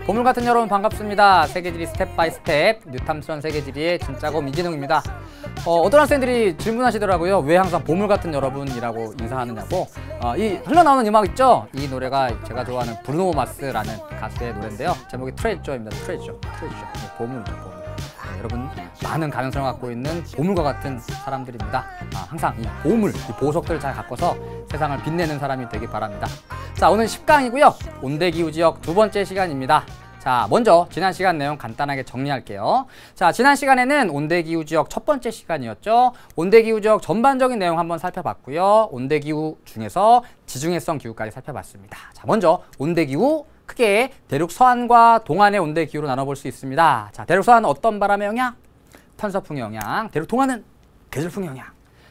보물 같은 여러분 반갑습니다. 세계지리 스텝 바이 스텝 뉴탐스런 세계지리의 진짜곰 이진웅입니다. 어떤 학생들이 질문하시더라고요. 왜 항상 보물 같은 여러분이라고 인사하느냐고. 이 흘러나오는 음악 있죠? 이 노래가 제가 좋아하는 브루노 마스라는 가수의 노래인데요. 제목이 트레저입니다. 트레저. 보물이죠, 보물. 여러분 많은 가능성을 갖고 있는 보물과 같은 사람들입니다. 항상 이 보물, 이 보석들을 잘 갖고서 세상을 빛내는 사람이 되길 바랍니다. 자, 오늘 10강이고요. 온대기후지역 두 번째 시간입니다. 자, 먼저 지난 시간 내용 간단하게 정리할게요. 자, 지난 시간에는 온대기후지역 첫 번째 시간이었죠. 온대기후지역 전반적인 내용 한번 살펴봤고요. 온대기후 중에서 지중해성 기후까지 살펴봤습니다. 자, 먼저 온대기후 크게 대륙 서안과 동안의 온대기후로 나눠볼 수 있습니다. 자, 대륙 서안은 어떤 바람의 영향? 편서풍의 영향. 대륙 동안은 계절풍의 영향.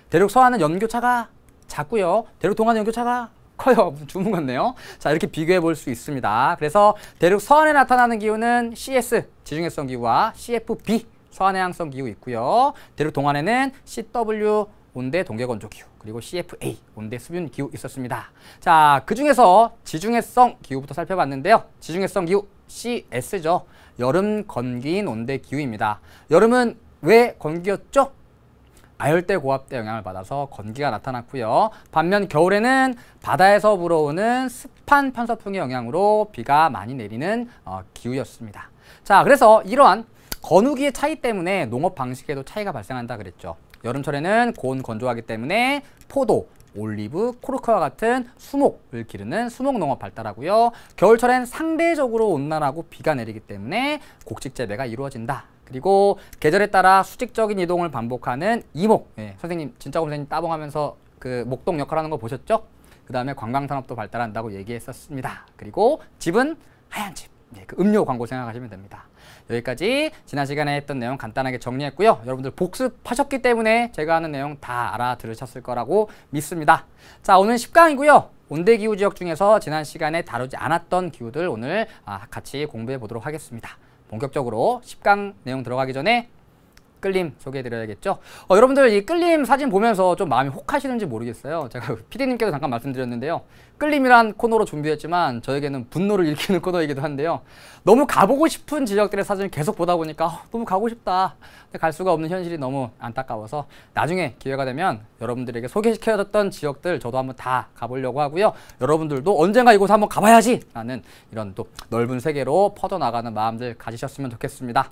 대륙 서안은 연교차가 작고요. 대륙 동안은 연교차가 커요. 주문 같네요. 자, 이렇게 비교해 볼 수 있습니다. 그래서 대륙 서안에 나타나는 기후는 CS, 지중해성 기후와 CFB, 서안해양성 기후 있고요. 대륙 동안에는 CW, 온대 동계건조 기후, 그리고 CFA, 온대 수분 기후 있었습니다. 자, 그 중에서 지중해성 기후부터 살펴봤는데요. 지중해성 기후 CS죠. 여름 건기인 온대 기후입니다. 여름은 왜 건기였죠? 아열대 고압대 영향을 받아서 건기가 나타났고요. 반면 겨울에는 바다에서 불어오는 습한 편서풍의 영향으로 비가 많이 내리는 기후였습니다. 자, 그래서 이러한 건우기의 차이 때문에 농업 방식에도 차이가 발생한다 그랬죠. 여름철에는 고온 건조하기 때문에 포도, 올리브, 코르크와 같은 수목을 기르는 수목농업 발달하고요. 겨울철엔 상대적으로 온난하고 비가 내리기 때문에 곡식 재배가 이루어진다. 그리고 계절에 따라 수직적인 이동을 반복하는 이목. 선생님, 진짜곰 선생님 따봉하면서 그 목동 역할하는 거 보셨죠? 그 다음에 관광산업도 발달한다고 얘기했었습니다. 그리고 집은 하얀 집. 그 음료 광고 생각하시면 됩니다. 여기까지 지난 시간에 했던 내용 간단하게 정리했고요. 여러분들 복습하셨기 때문에 제가 하는 내용 다 알아들으셨을 거라고 믿습니다. 자, 오늘 10강이고요. 온대기후 지역 중에서 지난 시간에 다루지 않았던 기후들 오늘 같이 공부해 보도록 하겠습니다. 본격적으로 10강 내용 들어가기 전에 끌림 소개해드려야겠죠. 여러분들 이 끌림 사진 보면서 좀 마음이 혹하시는지 모르겠어요. 제가 PD님께도 잠깐 말씀드렸는데요. 끌림이란 코너로 준비했지만 저에게는 분노를 일으키는 코너이기도 한데요. 너무 가보고 싶은 지역들의 사진을 계속 보다 보니까 너무 가고 싶다. 근데 갈 수가 없는 현실이 너무 안타까워서 나중에 기회가 되면 여러분들에게 소개시켜줬던 지역들 저도 한번 다 가보려고 하고요. 여러분들도 언젠가 이곳 한번 가봐야지 라는 이런 또 넓은 세계로 퍼져나가는 마음들 가지셨으면 좋겠습니다.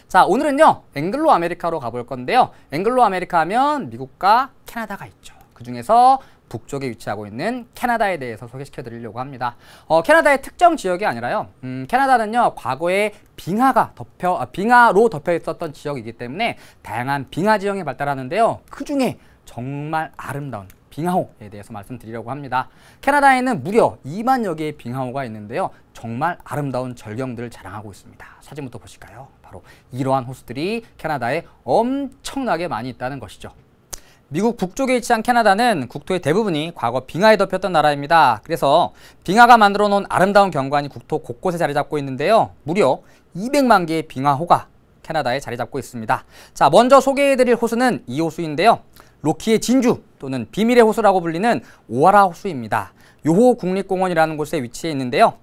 자, 오늘은요 앵글로 아메리카로 가볼 건데요. 앵글로 아메리카 하면 미국과 캐나다가 있죠. 그 중에서 북쪽에 위치하고 있는 캐나다에 대해서 소개시켜 드리려고 합니다. 캐나다의 특정 지역이 아니라요. 캐나다는요 과거에 빙하로 덮여 있었던 지역이기 때문에 다양한 빙하 지형이 발달하는데요. 그 중에 정말 아름다운 빙하호에 대해서 말씀드리려고 합니다. 캐나다에는 무려 2만여 개의 빙하호가 있는데요. 정말 아름다운 절경들을 자랑하고 있습니다. 사진부터 보실까요? 바로 이러한 호수들이 캐나다에 엄청나게 많이 있다는 것이죠. 미국 북쪽에 위치한 캐나다는 국토의 대부분이 과거 빙하에 덮였던 나라입니다. 그래서 빙하가 만들어 놓은 아름다운 경관이 국토 곳곳에 자리 잡고 있는데요. 무려 200만 개의 빙하호가 캐나다에 자리 잡고 있습니다. 자, 먼저 소개해드릴 호수는 이 호수인데요. 로키의 진주 또는 비밀의 호수라고 불리는 오하라 호수입니다. 요호 국립공원이라는 곳에 위치해 있는데요.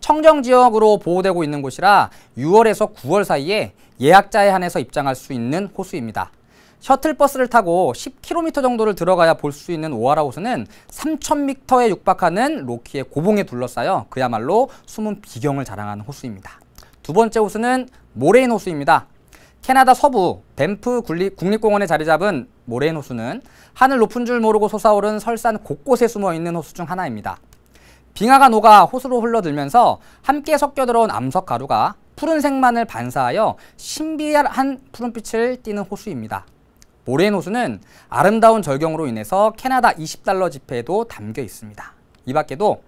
청정지역으로 보호되고 있는 곳이라 6월에서 9월 사이에 예약자에 한해서 입장할 수 있는 호수입니다. 셔틀버스를 타고 10km 정도를 들어가야 볼 수 있는 오하라 호수는 3,000m에 육박하는 로키의 고봉에 둘러싸여 그야말로 숨은 비경을 자랑하는 호수입니다. 두 번째 호수는 모레인 호수입니다. 캐나다 서부 밴프 국립공원에 자리 잡은 모레인 호수는 하늘 높은 줄 모르고 솟아오른 설산 곳곳에 숨어있는 호수 중 하나입니다. 빙하가 녹아 호수로 흘러들면서 함께 섞여 들어온 암석 가루가 푸른색만을 반사하여 신비한 푸른빛을 띠는 호수입니다. 모레인 호수는 아름다운 절경으로 인해서 캐나다 $20 지폐에도 담겨 있습니다. 이 밖에도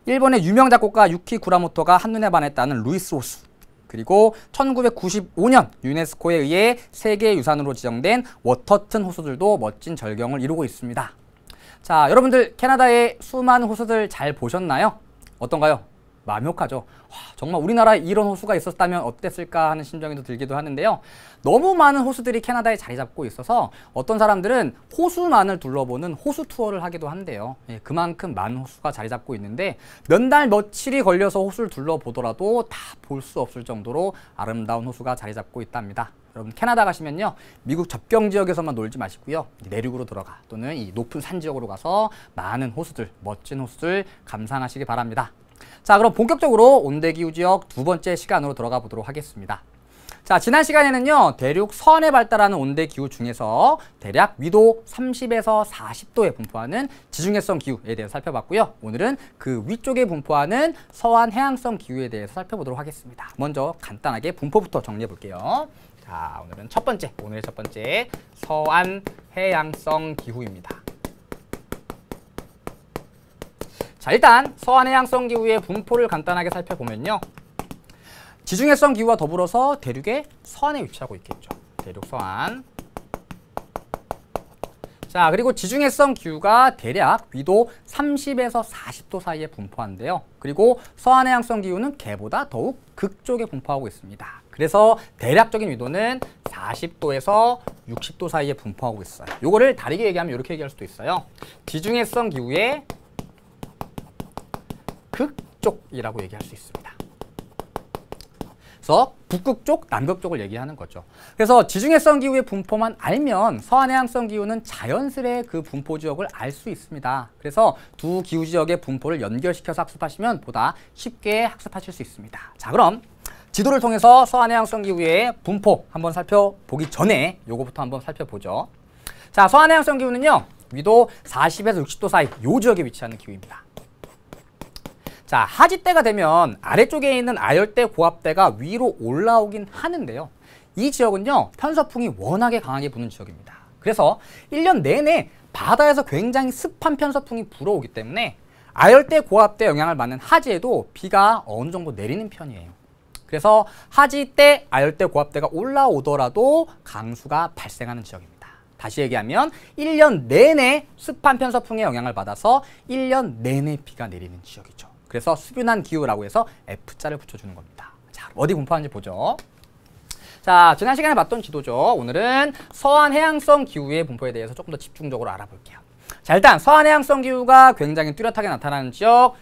일본의 유명 작곡가 유키 구라모토가 한눈에 반했다는 루이스 호수, 그리고 1995년 유네스코에 의해 세계유산으로 지정된 워터튼 호수들도 멋진 절경을 이루고 있습니다. 자, 여러분들 캐나다의 수많은 호수들 잘 보셨나요? 어떤가요? 마음혹하죠. 와, 정말 우리나라에 이런 호수가 있었다면 어땠을까 하는 심정이 들기도 하는데요. 너무 많은 호수들이 캐나다에 자리 잡고 있어서 어떤 사람들은 호수만을 둘러보는 호수 투어를 하기도 한대요. 예, 그만큼 많은 호수가 자리 잡고 있는데 몇 날 며칠이 걸려서 호수를 둘러보더라도 다 볼 수 없을 정도로 아름다운 호수가 자리 잡고 있답니다. 여러분 캐나다 가시면요, 미국 접경 지역에서만 놀지 마시고요, 내륙으로 들어가 또는 이 높은 산 지역으로 가서 많은 호수들, 멋진 호수들 감상하시기 바랍니다. 자, 그럼 본격적으로 온대기후 지역 두 번째 시간으로 들어가 보도록 하겠습니다. 자, 지난 시간에는요, 대륙 서안에 발달하는 온대기후 중에서 대략 위도 30에서 40도에 분포하는 지중해성 기후에 대해서 살펴봤고요. 오늘은 그 위쪽에 분포하는 서안 해양성 기후에 대해서 살펴보도록 하겠습니다. 먼저 간단하게 분포부터 정리해 볼게요. 자, 오늘은 오늘의 첫 번째 서안 해양성 기후입니다. 자, 일단 서안 해양성 기후의 분포를 간단하게 살펴보면요, 지중해성 기후와 더불어서 대륙의 서안에 위치하고 있겠죠. 대륙 서안. 자, 그리고 지중해성 기후가 대략 위도 30에서 40도 사이에 분포한데요. 그리고 서안 해양성 기후는 걔보다 더욱 극쪽에 분포하고 있습니다. 그래서 대략적인 위도는 40도에서 60도 사이에 분포하고 있어요. 요거를 다르게 얘기하면 이렇게 얘기할 수도 있어요. 지중해성 기후의 극쪽이라고 얘기할 수 있습니다. 그래서 북극 쪽, 남극 쪽을 얘기하는 거죠. 그래서 지중해성 기후의 분포만 알면 서안 해양성 기후는 자연스레 그 분포 지역을 알 수 있습니다. 그래서 두 기후 지역의 분포를 연결시켜서 학습하시면 보다 쉽게 학습하실 수 있습니다. 자, 그럼 지도를 통해서 서안 해양성 기후의 분포 한번 살펴보기 전에 요거부터 한번 살펴보죠. 자, 서안 해양성 기후는요, 위도 40에서 60도 사이 요 지역에 위치하는 기후입니다. 자, 하지때가 되면 아래쪽에 있는 아열대 고압대가 위로 올라오긴 하는데요. 이 지역은요, 편서풍이 워낙에 강하게 부는 지역입니다. 그래서 1년 내내 바다에서 굉장히 습한 편서풍이 불어오기 때문에 아열대 고압대 영향을 받는 하지에도 비가 어느 정도 내리는 편이에요. 그래서 하지때 아열대 고압대가 올라오더라도 강수가 발생하는 지역입니다. 다시 얘기하면 1년 내내 습한 편서풍의 영향을 받아서 1년 내내 비가 내리는 지역이죠. 그래서 수균한 기후라고 해서 F자를 붙여주는 겁니다. 자, 어디 분포하는지 보죠. 자, 지난 시간에 봤던 지도죠. 오늘은 서안 해양성 기후의 분포에 대해서 조금 더 집중적으로 알아볼게요. 자, 일단 서안 해양성 기후가 굉장히 뚜렷하게 나타나는 지역,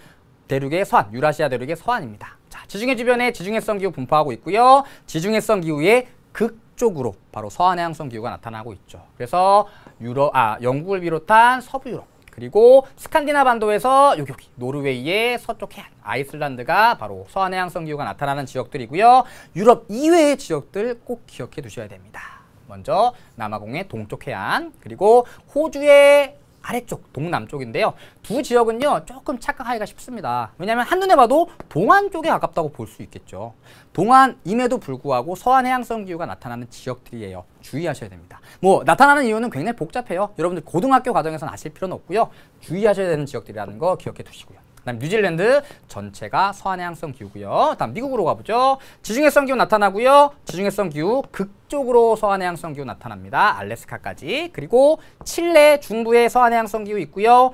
대륙의 서안, 유라시아 대륙의 서안입니다. 자, 지중해 주변에 지중해성 기후 분포하고 있고요. 지중해성 기후의 극쪽으로 바로 서안 해양성 기후가 나타나고 있죠. 그래서 영국을 비롯한 서부 유럽, 그리고 스칸디나 반도에서 여기 노르웨이의 서쪽 해안, 아이슬란드가 바로 서안 해양성 기후가 나타나는 지역들이고요. 유럽 이외의 지역들 꼭 기억해 두셔야 됩니다. 먼저 남아공의 동쪽 해안, 그리고 호주의 아래쪽, 동남쪽인데요. 두 지역은요, 조금 착각하기가 쉽습니다. 왜냐하면 한눈에 봐도 동안 쪽에 가깝다고 볼 수 있겠죠. 동안임에도 불구하고 서안 해양성 기후가 나타나는 지역들이에요. 주의하셔야 됩니다. 뭐 나타나는 이유는 굉장히 복잡해요. 여러분들 고등학교 과정에서는 아실 필요는 없고요. 주의하셔야 되는 지역들이라는 거 기억해 두시고요. 그다음 뉴질랜드 전체가 서안 해양성 기후고요. 다음 미국으로 가보죠. 지중해성 기후 나타나고요. 지중해성 기후 극쪽으로 서안 해양성 기후 나타납니다. 알래스카까지. 그리고 칠레 중부에 서안 해양성 기후 있고요.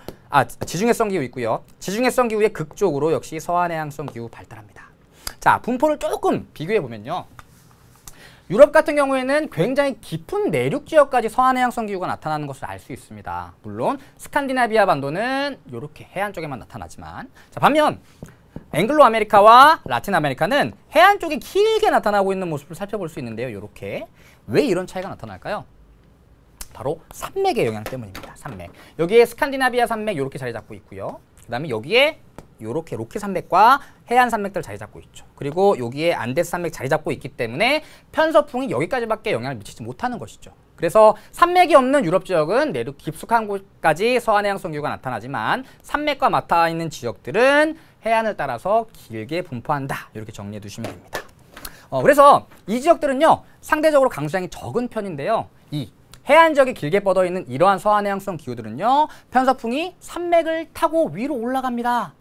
지중해성 기후 있고요. 지중해성 기후의 극쪽으로 역시 서안 해양성 기후 발달합니다. 자, 분포를 조금 비교해 보면요. 유럽 같은 경우에는 굉장히 깊은 내륙 지역까지 서안 해양성 기후가 나타나는 것을 알 수 있습니다. 물론 스칸디나비아 반도는 이렇게 해안 쪽에만 나타나지만, 자, 반면 앵글로 아메리카와 라틴 아메리카는 해안 쪽에 길게 나타나고 있는 모습을 살펴볼 수 있는데요. 이렇게 왜 이런 차이가 나타날까요? 바로 산맥의 영향 때문입니다. 산맥. 여기에 스칸디나비아 산맥 이렇게 자리 잡고 있고요. 그 다음에 여기에 이렇게 로키 산맥과 해안 산맥들 자리 잡고 있죠. 그리고 여기에 안데스 산맥 자리 잡고 있기 때문에 편서풍이 여기까지밖에 영향을 미치지 못하는 것이죠. 그래서 산맥이 없는 유럽 지역은 내륙 깊숙한 곳까지 서안 해양성 기후가 나타나지만 산맥과 맞닿아 있는 지역들은 해안을 따라서 길게 분포한다. 이렇게 정리해 두시면 됩니다. 그래서 이 지역들은요, 상대적으로 강수량이 적은 편인데요. 이 해안 지역이 길게 뻗어 있는 이러한 서안 해양성 기후들은요, 편서풍이 산맥을 타고 위로 올라갑니다.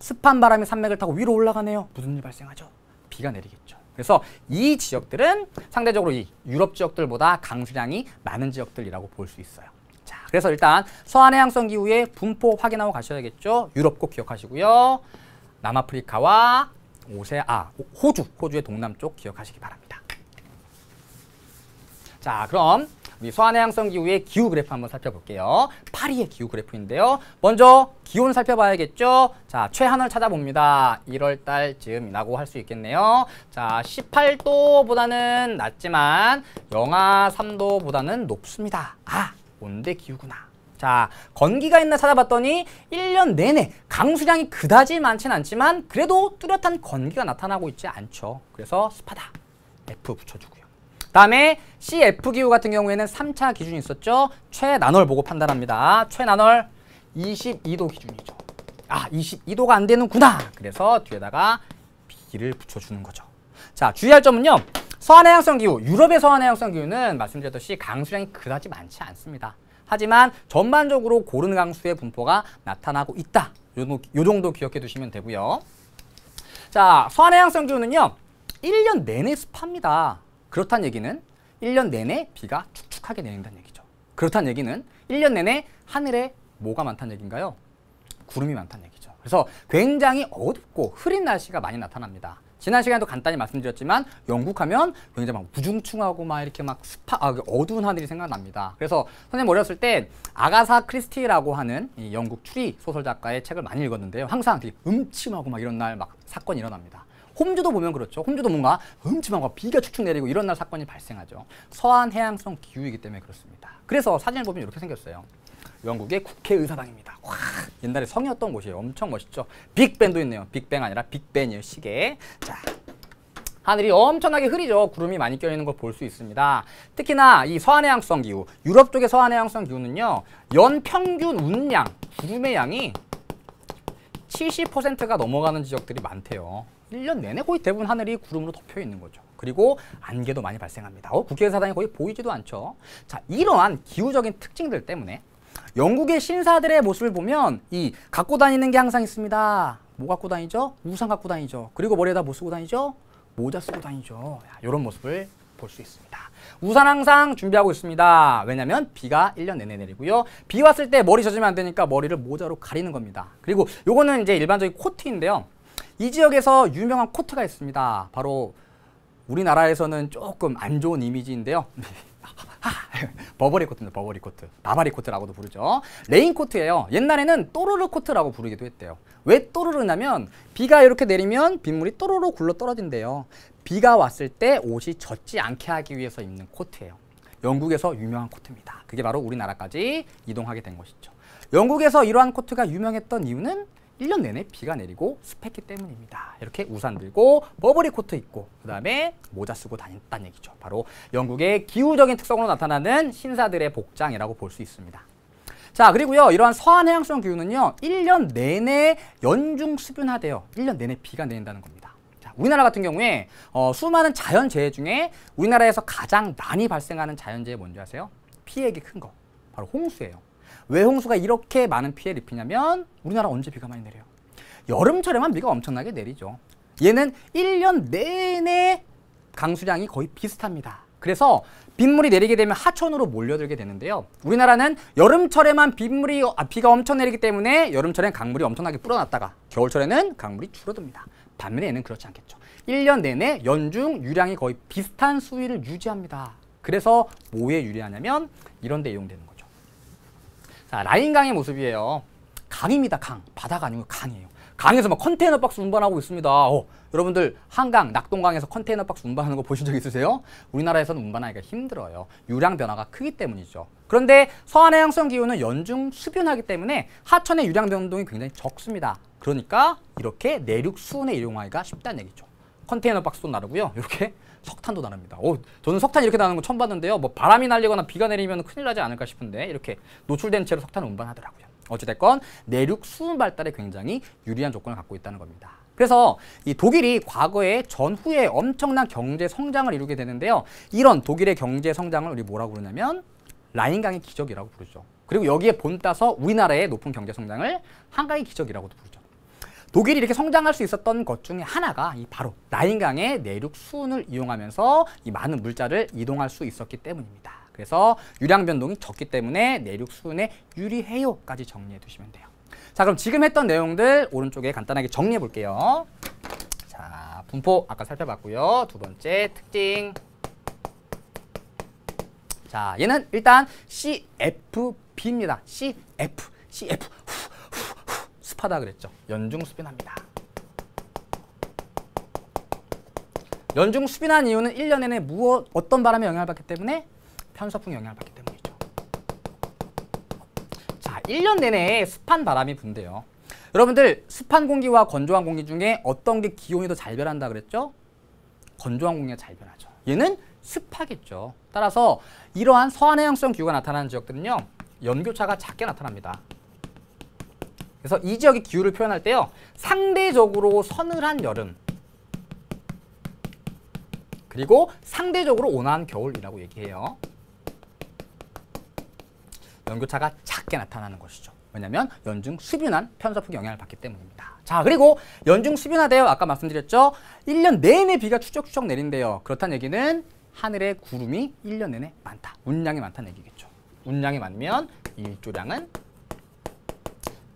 습한 바람이 산맥을 타고 위로 올라가네요. 무슨 일 발생하죠? 비가 내리겠죠. 그래서 이 지역들은 상대적으로 이 유럽 지역들보다 강수량이 많은 지역들이라고 볼 수 있어요. 자, 그래서 일단 서안 해양성 기후의 분포 확인하고 가셔야겠죠. 유럽 꼭 기억하시고요. 남아프리카와 호주의 동남쪽 기억하시기 바랍니다. 자, 그럼 우리 서한해양성 기후의 기후 그래프 한번 살펴볼게요. 파리의 기후 그래프인데요. 먼저 기온 살펴봐야겠죠. 자, 최하늘 찾아봅니다. 1월 달쯤이라고 할 수 있겠네요. 자, 18도보다는 낮지만 영하 3도보다는 높습니다. 아, 온대 기후구나. 자, 건기가 있나 찾아봤더니 1년 내내 강수량이 그다지 많진 않지만 그래도 뚜렷한 건기가 나타나고 있지 않죠. 그래서 습하다. F 붙여주고요. 다음에 CF 기후 같은 경우에는 3차 기준이 있었죠. 최난월 보고 판단합니다. 최난월 22도 기준이죠. 아, 22도가 안 되는구나. 그래서 뒤에다가 B를 붙여주는 거죠. 자, 주의할 점은요. 서한해양성 기후, 유럽의 서한해양성 기후는 말씀드렸듯이 강수량이 그다지 많지 않습니다. 하지만 전반적으로 고른 강수의 분포가 나타나고 있다. 요 정도 기억해 두시면 되고요. 자, 서한해양성 기후는요. 1년 내내 습합니다. 그렇다는 얘기는 1년 내내 비가 축축하게 내린다는 얘기죠. 그렇다는 얘기는 1년 내내 하늘에 뭐가 많다는 얘기인가요? 구름이 많다는 얘기죠. 그래서 굉장히 어둡고 흐린 날씨가 많이 나타납니다. 지난 시간에도 간단히 말씀드렸지만 영국 하면 굉장히 막 우중충하고 막 이렇게 막 어두운 하늘이 생각납니다. 그래서 선생님 어렸을 때 아가사 크리스티라고 하는 이 영국 추리 소설 작가의 책을 많이 읽었는데요. 항상 되게 음침하고 막 이런 날 막 사건이 일어납니다. 홈즈도 보면 그렇죠. 홈즈도 뭔가 음침하고 비가 축축 내리고 이런 날 사건이 발생하죠. 서한해양성 기후이기 때문에 그렇습니다. 그래서 사진을 보면 이렇게 생겼어요. 영국의 국회의사당입니다. 와, 옛날에 성이었던 곳이에요. 엄청 멋있죠. 빅벤도 있네요. 빅뱅 아니라 빅벤이에요. 시계. 자, 하늘이 엄청나게 흐리죠. 구름이 많이 껴있는 걸 볼 수 있습니다. 특히나 이 서한해양성 기후, 유럽 쪽의 서한해양성 기후는요. 연평균 운량, 구름의 양이 70%가 넘어가는 지역들이 많대요. 1년 내내 거의 대부분 하늘이 구름으로 덮여 있는 거죠. 그리고 안개도 많이 발생합니다. 국회의사당이 거의 보이지도 않죠. 자, 이러한 기후적인 특징들 때문에 영국의 신사들의 모습을 보면 이 갖고 다니는 게 항상 있습니다. 뭐 갖고 다니죠? 우산 갖고 다니죠. 그리고 머리에다 뭐 쓰고 다니죠? 모자 쓰고 다니죠. 이런 모습을 볼 수 있습니다. 우산 항상 준비하고 있습니다. 왜냐하면 비가 1년 내내 내리고요. 비 왔을 때 머리 젖으면 안 되니까 머리를 모자로 가리는 겁니다. 그리고 요거는 이제 일반적인 코트인데요. 이 지역에서 유명한 코트가 있습니다. 바로 우리나라에서는 조금 안 좋은 이미지인데요. 버버리 코트입니다. 버버리 코트. 바바리 코트라고도 부르죠. 레인 코트예요. 옛날에는 또르르 코트라고 부르기도 했대요. 왜 또르르냐면 비가 이렇게 내리면 빗물이 또르르 굴러 떨어진대요. 비가 왔을 때 옷이 젖지 않게 하기 위해서 입는 코트예요. 영국에서 유명한 코트입니다. 그게 바로 우리나라까지 이동하게 된 것이죠. 영국에서 이러한 코트가 유명했던 이유는 1년 내내 비가 내리고 습했기 때문입니다. 이렇게 우산 들고 버버리 코트 입고 그 다음에 모자 쓰고 다녔다는 얘기죠. 바로 영국의 기후적인 특성으로 나타나는 신사들의 복장이라고 볼 수 있습니다. 자, 그리고요. 이러한 서한해양성 기후는요. 1년 내내 연중수분하대요. 1년 내내 비가 내린다는 겁니다. 자, 우리나라 같은 경우에 수많은 자연재해 중에 우리나라에서 가장 많이 발생하는 자연재해 뭔지 아세요? 피해액이 큰 거. 바로 홍수예요. 왜 홍수가 이렇게 많은 피해를 입히냐면 우리나라 언제 비가 많이 내려요? 여름철에만 비가 엄청나게 내리죠. 얘는 1년 내내 강수량이 거의 비슷합니다. 그래서 빗물이 내리게 되면 하천으로 몰려들게 되는데요. 우리나라는 여름철에만 비가 엄청 내리기 때문에 여름철엔 강물이 엄청나게 불어났다가 겨울철에는 강물이 줄어듭니다. 반면에 얘는 그렇지 않겠죠. 1년 내내 연중 유량이 거의 비슷한 수위를 유지합니다. 그래서 뭐에 유리하냐면 이런 데 이용되는 거죠. 자, 라인강의 모습이에요. 강입니다. 강. 바다가 아니고 강이에요. 강에서 막 컨테이너 박스 운반하고 있습니다. 여러분들 한강, 낙동강에서 컨테이너 박스 운반하는 거 보신 적 있으세요? 우리나라에서는 운반하기가 힘들어요. 유량 변화가 크기 때문이죠. 그런데 서한해양성 기후는 연중 수변하기 때문에 하천의 유량 변동이 굉장히 적습니다. 그러니까 이렇게 내륙 수온에 이용하기가 쉽다는 얘기죠. 컨테이너 박스도 나르고요. 이렇게 석탄도 나릅니다. 저는 석탄 이렇게 나는 거 처음 봤는데요. 뭐 바람이 날리거나 비가 내리면 큰일 나지 않을까 싶은데 이렇게 노출된 채로 석탄을 운반하더라고요. 어찌됐건 내륙 수온 발달에 굉장히 유리한 조건을 갖고 있다는 겁니다. 그래서 이 독일이 과거에 전후에 엄청난 경제 성장을 이루게 되는데요. 이런 독일의 경제 성장을 우리 뭐라고 부르냐면 라인강의 기적이라고 부르죠. 그리고 여기에 본따서 우리나라의 높은 경제 성장을 한강의 기적이라고도 부르죠. 독일이 이렇게 성장할 수 있었던 것 중에 하나가 바로 라인강의 내륙 수온을 이용하면서 이 많은 물자를 이동할 수 있었기 때문입니다. 그래서 유량 변동이 적기 때문에 내륙 수온에 유리해요까지 정리해 두시면 돼요. 자, 그럼 지금 했던 내용들 오른쪽에 간단하게 정리해 볼게요. 자, 분포 아까 살펴봤고요. 두 번째 특징. 자, 얘는 일단 CFB입니다. CF. 습하다 그랬죠. 연중수빈합니다. 연중수빈한 이유는 1년 내내 어떤 바람에 영향을 받기 때문에? 편서풍 영향을 받기 때문이죠. 자, 1년 내내 습한 바람이 분대요. 여러분들 습한 공기와 건조한 공기 중에 어떤 게 기온이 더 잘 변한다 그랬죠? 건조한 공기가 잘 변하죠. 얘는 습하겠죠. 따라서 이러한 서한해양성 기후가 나타나는 지역들은요, 연교차가 작게 나타납니다. 그래서 이 지역의 기후를 표현할 때요, 상대적으로 서늘한 여름, 그리고 상대적으로 온화한 겨울이라고 얘기해요. 연교차가 작게 나타나는 것이죠. 왜냐하면 연중수빈한 편서풍 영향을 받기 때문입니다. 자, 그리고 연중수빈하대요. 아까 말씀드렸죠. 1년 내내 비가 추적추적 내린대요. 그렇다는 얘기는 하늘에 구름이 1년 내내 많다. 운량이 많다는 얘기겠죠. 운량이 많으면 일조량은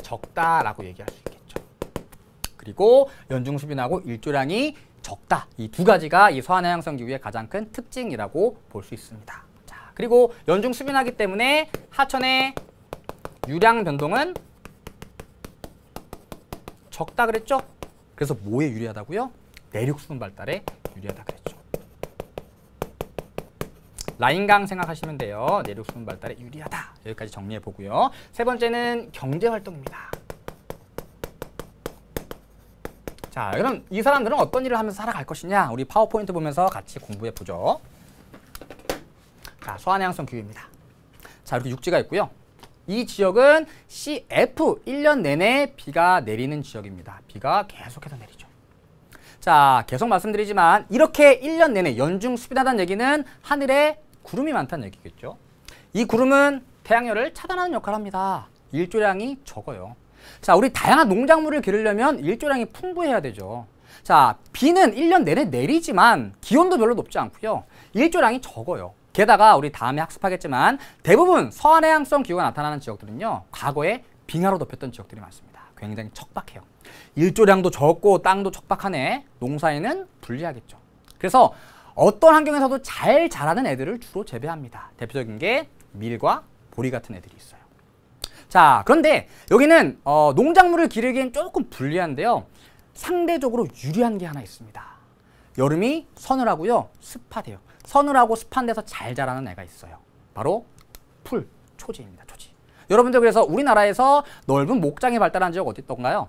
적다라고 얘기할 수 있겠죠. 그리고 연중수빈하고 일조량이 적다. 이 두 가지가 이 서한해양성 기후의 가장 큰 특징이라고 볼 수 있습니다. 자, 그리고 연중수빈하기 때문에 하천의 유량 변동은 적다 그랬죠? 그래서 뭐에 유리하다고요? 내륙수분 발달에 유리하다 그랬죠. 라인강 생각하시면 돼요. 내륙수분 발달에 유리하다. 여기까지 정리해 보고요. 세 번째는 경제활동입니다. 자, 그럼 이 사람들은 어떤 일을 하면서 살아갈 것이냐? 우리 파워포인트 보면서 같이 공부해 보죠. 자, 서한해양성 기후입니다. 자, 이렇게 육지가 있고요. 이 지역은 CF, 1년 내내 비가 내리는 지역입니다. 비가 계속해서 내리죠. 자, 계속 말씀드리지만 이렇게 1년 내내 연중수빈하다는 얘기는 하늘에 구름이 많다는 얘기겠죠. 이 구름은 태양열을 차단하는 역할을 합니다. 일조량이 적어요. 자, 우리 다양한 농작물을 기르려면 일조량이 풍부해야 되죠. 자, 비는 1년 내내 내리지만 기온도 별로 높지 않고요. 일조량이 적어요. 게다가 우리 다음에 학습하겠지만 대부분 서한해양성 기후가 나타나는 지역들은요, 과거에 빙하로 덮였던 지역들이 많습니다. 굉장히 척박해요. 일조량도 적고 땅도 척박하네. 농사에는 불리하겠죠. 그래서 어떤 환경에서도 잘 자라는 애들을 주로 재배합니다. 대표적인 게 밀과 보리 같은 애들이 있어요. 자, 그런데 여기는 농작물을 기르기엔 조금 불리한데요. 상대적으로 유리한 게 하나 있습니다. 여름이 서늘하고요, 습하대요. 서늘하고 습한 데서 잘 자라는 애가 있어요. 바로 풀, 초지입니다. 초지. 여러분들 그래서 우리나라에서 넓은 목장이 발달한 지역 어디 있던가요?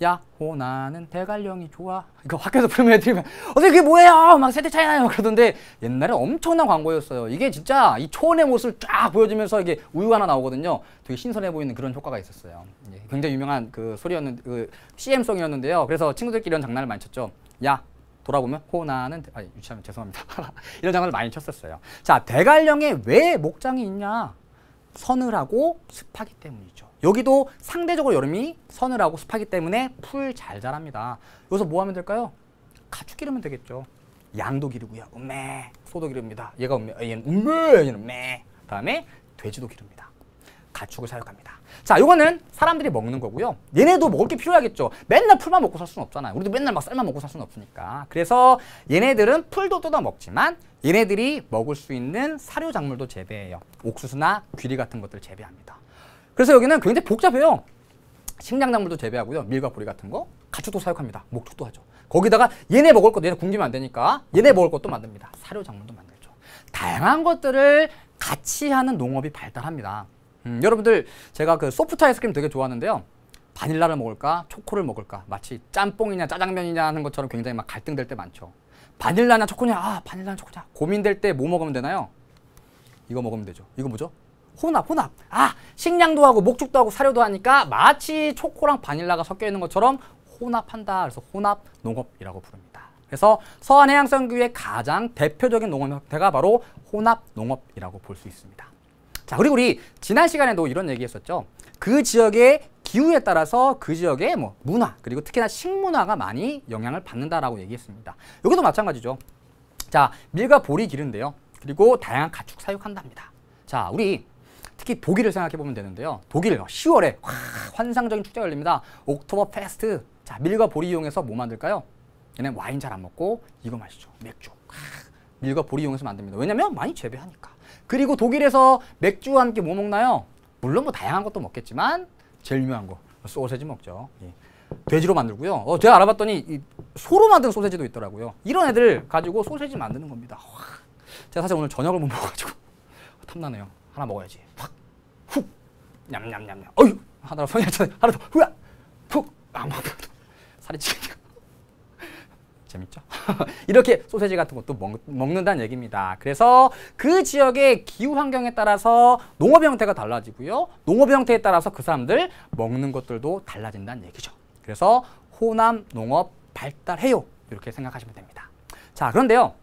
야호 나는 대관령이 좋아. 이거 학교에서 풀면 애들이 어떻게 그게 뭐예요? 막 세대 차이 나요. 그러던데 옛날에 엄청난 광고였어요. 이게 진짜 이 초원의 모습을 쫙 보여주면서 이게 우유 하나 나오거든요. 되게 신선해 보이는 그런 효과가 있었어요. 굉장히 유명한 그 소리였는데, 그 CM송이었는데요. 그래서 친구들끼리 이런 장난을 많이 쳤죠. 야 돌아보면 호나는 유치하면 죄송합니다. 이런 장난을 많이 쳤었어요. 자, 대관령에 왜 목장이 있냐? 서늘하고 습하기 때문이죠. 여기도 상대적으로 여름이 서늘하고 습하기 때문에 풀 잘 자랍니다. 여기서 뭐 하면 될까요? 가축 기르면 되겠죠. 양도 기르고요. 음메. 소도 기릅니다. 얘가 음메, 얘는 음메, 얘는 음메. 다음에 돼지도 기릅니다. 가축을 사육합니다. 자, 요거는 사람들이 먹는 거고요. 얘네도 먹을 게 필요하겠죠. 맨날 풀만 먹고 살 수는 없잖아요. 우리도 맨날 막 쌀만 먹고 살 수는 없으니까. 그래서 얘네들은 풀도 뜯어 먹지만 얘네들이 먹을 수 있는 사료 작물도 재배해요. 옥수수나 귀리 같은 것들 재배합니다. 그래서 여기는 굉장히 복잡해요. 식량 작물도 재배하고요. 밀과 보리 같은 거. 가축도 사육합니다. 목축도 하죠. 거기다가 얘네 먹을 것도 얘네 굶기면 안 되니까 얘네 먹을 것도 만듭니다. 사료 작물도 만들죠. 다양한 것들을 같이 하는 농업이 발달합니다. 여러분들 제가 그 소프트 아이스크림 되게 좋아하는데요. 바닐라를 먹을까 초코를 먹을까 마치 짬뽕이냐 짜장면이냐 하는 것처럼 굉장히 막 갈등될 때 많죠. 바닐라냐 초코냐, 아 바닐라냐 초코냐 고민될 때 뭐 먹으면 되나요? 이거 먹으면 되죠. 이거 뭐죠? 혼합. 아, 식량도 하고 목축도 하고 사료도 하니까 마치 초코랑 바닐라가 섞여 있는 것처럼 혼합한다. 그래서 혼합 농업이라고 부릅니다. 그래서 서한해양성기후의 가장 대표적인 농업 형태가 바로 혼합 농업이라고 볼 수 있습니다. 자, 그리고 우리 지난 시간에도 이런 얘기했었죠. 그 지역의 기후에 따라서 그 지역의 뭐 문화 그리고 특히나 식문화가 많이 영향을 받는다라고 얘기했습니다. 여기도 마찬가지죠. 자, 밀과 보리 기른데요. 그리고 다양한 가축 사육한답니다. 자, 우리 특히 독일을 생각해 보면 되는데요. 독일 10월에 환상적인 축제가 열립니다. 옥토버 페스트. 자, 밀과 보리 이용해서 뭐 만들까요? 얘는 와인 잘 안 먹고 이거 마시죠. 맥주. 밀과 보리 이용해서 만듭니다. 왜냐면 많이 재배하니까. 그리고 독일에서 맥주와 함께 뭐 먹나요? 물론 뭐 다양한 것도 먹겠지만 제일 유명한 거 소세지 먹죠. 예. 돼지로 만들고요. 제가 알아봤더니 이 소로 만든 소세지도 있더라고요. 이런 애들 가지고 소세지 만드는 겁니다. 제가 사실 오늘 저녁을 못 먹어가지고 탐나네요. 하나 먹어야지. 확, 훅, 냠냠냠냠. 어휴, 하나 손이 하나 더, 후야, 푹, 살이 찌니까 재밌죠? 이렇게 소세지 같은 것도 먹는다는 얘기입니다. 그래서 그 지역의 기후 환경에 따라서 농업 형태가 달라지고요. 농업 형태에 따라서 그 사람들 먹는 것들도 달라진다는 얘기죠. 그래서 호남 농업 발달해요. 이렇게 생각하시면 됩니다. 자, 그런데요.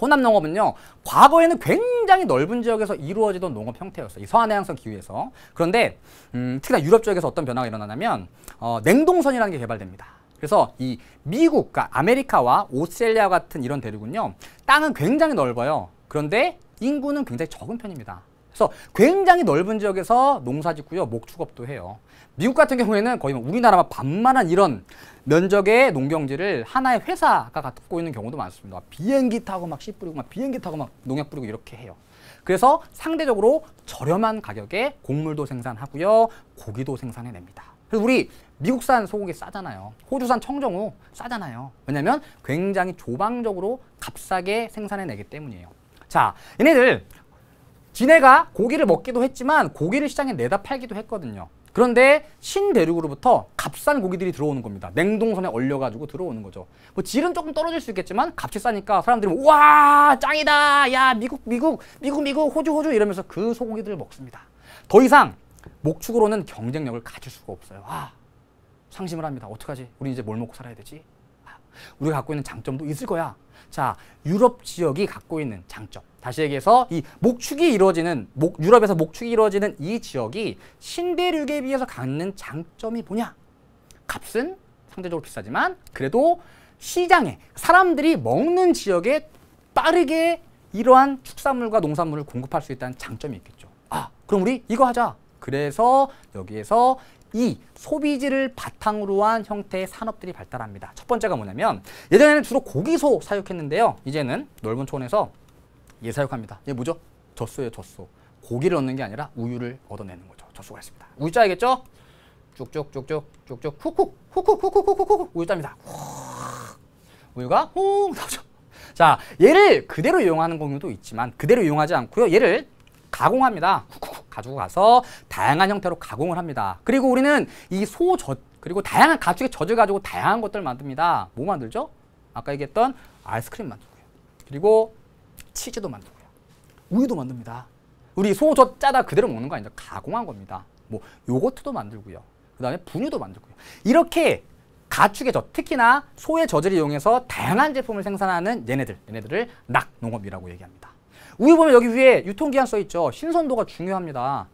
호남 농업은요, 과거에는 굉장히 넓은 지역에서 이루어지던 농업 형태였어요. 이 서한해양성 기후에서. 그런데 특히나 유럽 지역에서 어떤 변화가 일어나냐면 냉동선이라는 게 개발됩니다. 그래서 이 미국, 그러니까 아메리카와 오스트레일리아 같은 이런 대륙은요, 땅은 굉장히 넓어요. 그런데 인구는 굉장히 적은 편입니다. 그래서 굉장히 넓은 지역에서 농사 짓고요, 목축업도 해요. 미국 같은 경우에는 거의 우리나라만 반만한 이런 면적의 농경지를 하나의 회사가 갖고 있는 경우도 많습니다. 비행기 타고 막 씨 뿌리고 막 비행기 타고 막 농약 뿌리고 이렇게 해요. 그래서 상대적으로 저렴한 가격에 곡물도 생산하고요, 고기도 생산해냅니다. 그래서 우리 미국산 소고기 싸잖아요. 호주산 청정우 싸잖아요. 왜냐면 굉장히 조방적으로 값싸게 생산해내기 때문이에요. 자, 얘네들 지네가 고기를 먹기도 했지만 고기를 시장에 내다 팔기도 했거든요. 그런데 신대륙으로부터 값싼 고기들이 들어오는 겁니다. 냉동선에 얼려가지고 들어오는 거죠. 뭐 질은 조금 떨어질 수 있겠지만 값이 싸니까 사람들이 와 짱이다, 야 미국 호주 이러면서 그 소고기들을 먹습니다. 더 이상 목축으로는 경쟁력을 가질 수가 없어요. 상심을 합니다. 어떡하지? 우리 이제 뭘 먹고 살아야 되지? 우리가 갖고 있는 장점도 있을 거야. 자, 유럽 지역이 갖고 있는 장점. 다시 얘기해서 이 목축이 이루어지는 유럽에서 목축이 이루어지는 이 지역이 신대륙에 비해서 갖는 장점이 뭐냐? 값은 상대적으로 비싸지만 그래도 시장에 사람들이 먹는 지역에 빠르게 이러한 축산물과 농산물을 공급할 수 있다는 장점이 있겠죠. 그럼 우리 이거 하자. 그래서 여기에서 이 소비지를 바탕으로 한 형태의 산업들이 발달합니다. 첫 번째가 뭐냐면 예전에는 주로 고기소 사육했는데요. 이제는 넓은 초원에서 얘 사육합니다. 얘 뭐죠? 젖소예요, 젖소. 고기를 얻는 게 아니라 우유를 얻어내는 거죠. 젖소가 있습니다. 우유짜 알겠죠? 쭉쭉쭉쭉 훅훅 우유짜입니다. 우유가 훅 나오죠. 자, 얘를 그대로 이용하는 경우도 있지만 그대로 이용하지 않고요. 얘를 가공합니다. 가지고 가서 다양한 형태로 가공을 합니다. 그리고 우리는 이 소젖 그리고 다양한 가축의 젖을 가지고 다양한 것들을 만듭니다. 뭐 만들죠? 아까 얘기했던 아이스크림 만들고요. 그리고 치즈도 만들고요. 우유도 만듭니다. 우리 소젖 짜다 그대로 먹는 거 아니죠. 가공한 겁니다. 뭐 요거트도 만들고요. 그 다음에 분유도 만들고요. 이렇게 가축의 젖, 특히나 소의 젖을 이용해서 다양한 제품을 생산하는 얘네들을 낙농업이라고 얘기합니다. 우유 보면 여기 위에 유통기한 써있죠. 신선도가 중요합니다.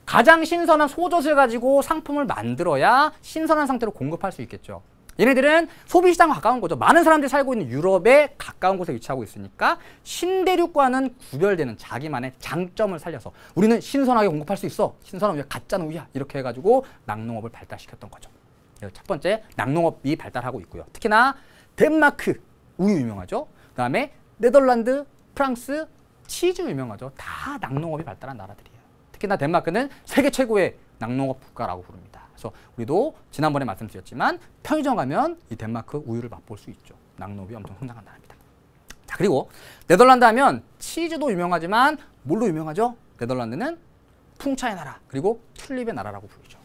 가장 신선한 소젖을 가지고 상품을 만들어야 신선한 상태로 공급할 수 있겠죠. 얘네들은 소비시장과 가까운 거죠. 많은 사람들이 살고 있는 유럽에 가까운 곳에 위치하고 있으니까 신대륙과는 구별되는 자기만의 장점을 살려서 우리는 신선하게 공급할 수 있어. 신선한 우유야, 가짜는 우유야. 이렇게 해가지고 낙농업을 발달시켰던 거죠. 그래서 첫 번째 낙농업이 발달하고 있고요. 특히나 덴마크 우유 유명하죠. 그 다음에 네덜란드, 프랑스 치즈 유명하죠. 다 낙농업이 발달한 나라들이에요. 특히나 덴마크는 세계 최고의 낙농업 국가라고 부릅니다. 그래서 우리도 지난번에 말씀드렸지만 편의점 가면 이 덴마크 우유를 맛볼 수 있죠. 낙농업이 엄청 성장한 나라입니다. 자, 그리고 네덜란드 하면 치즈도 유명하지만 뭘로 유명하죠? 네덜란드는 풍차의 나라 그리고 튤립의 나라라고 부르죠.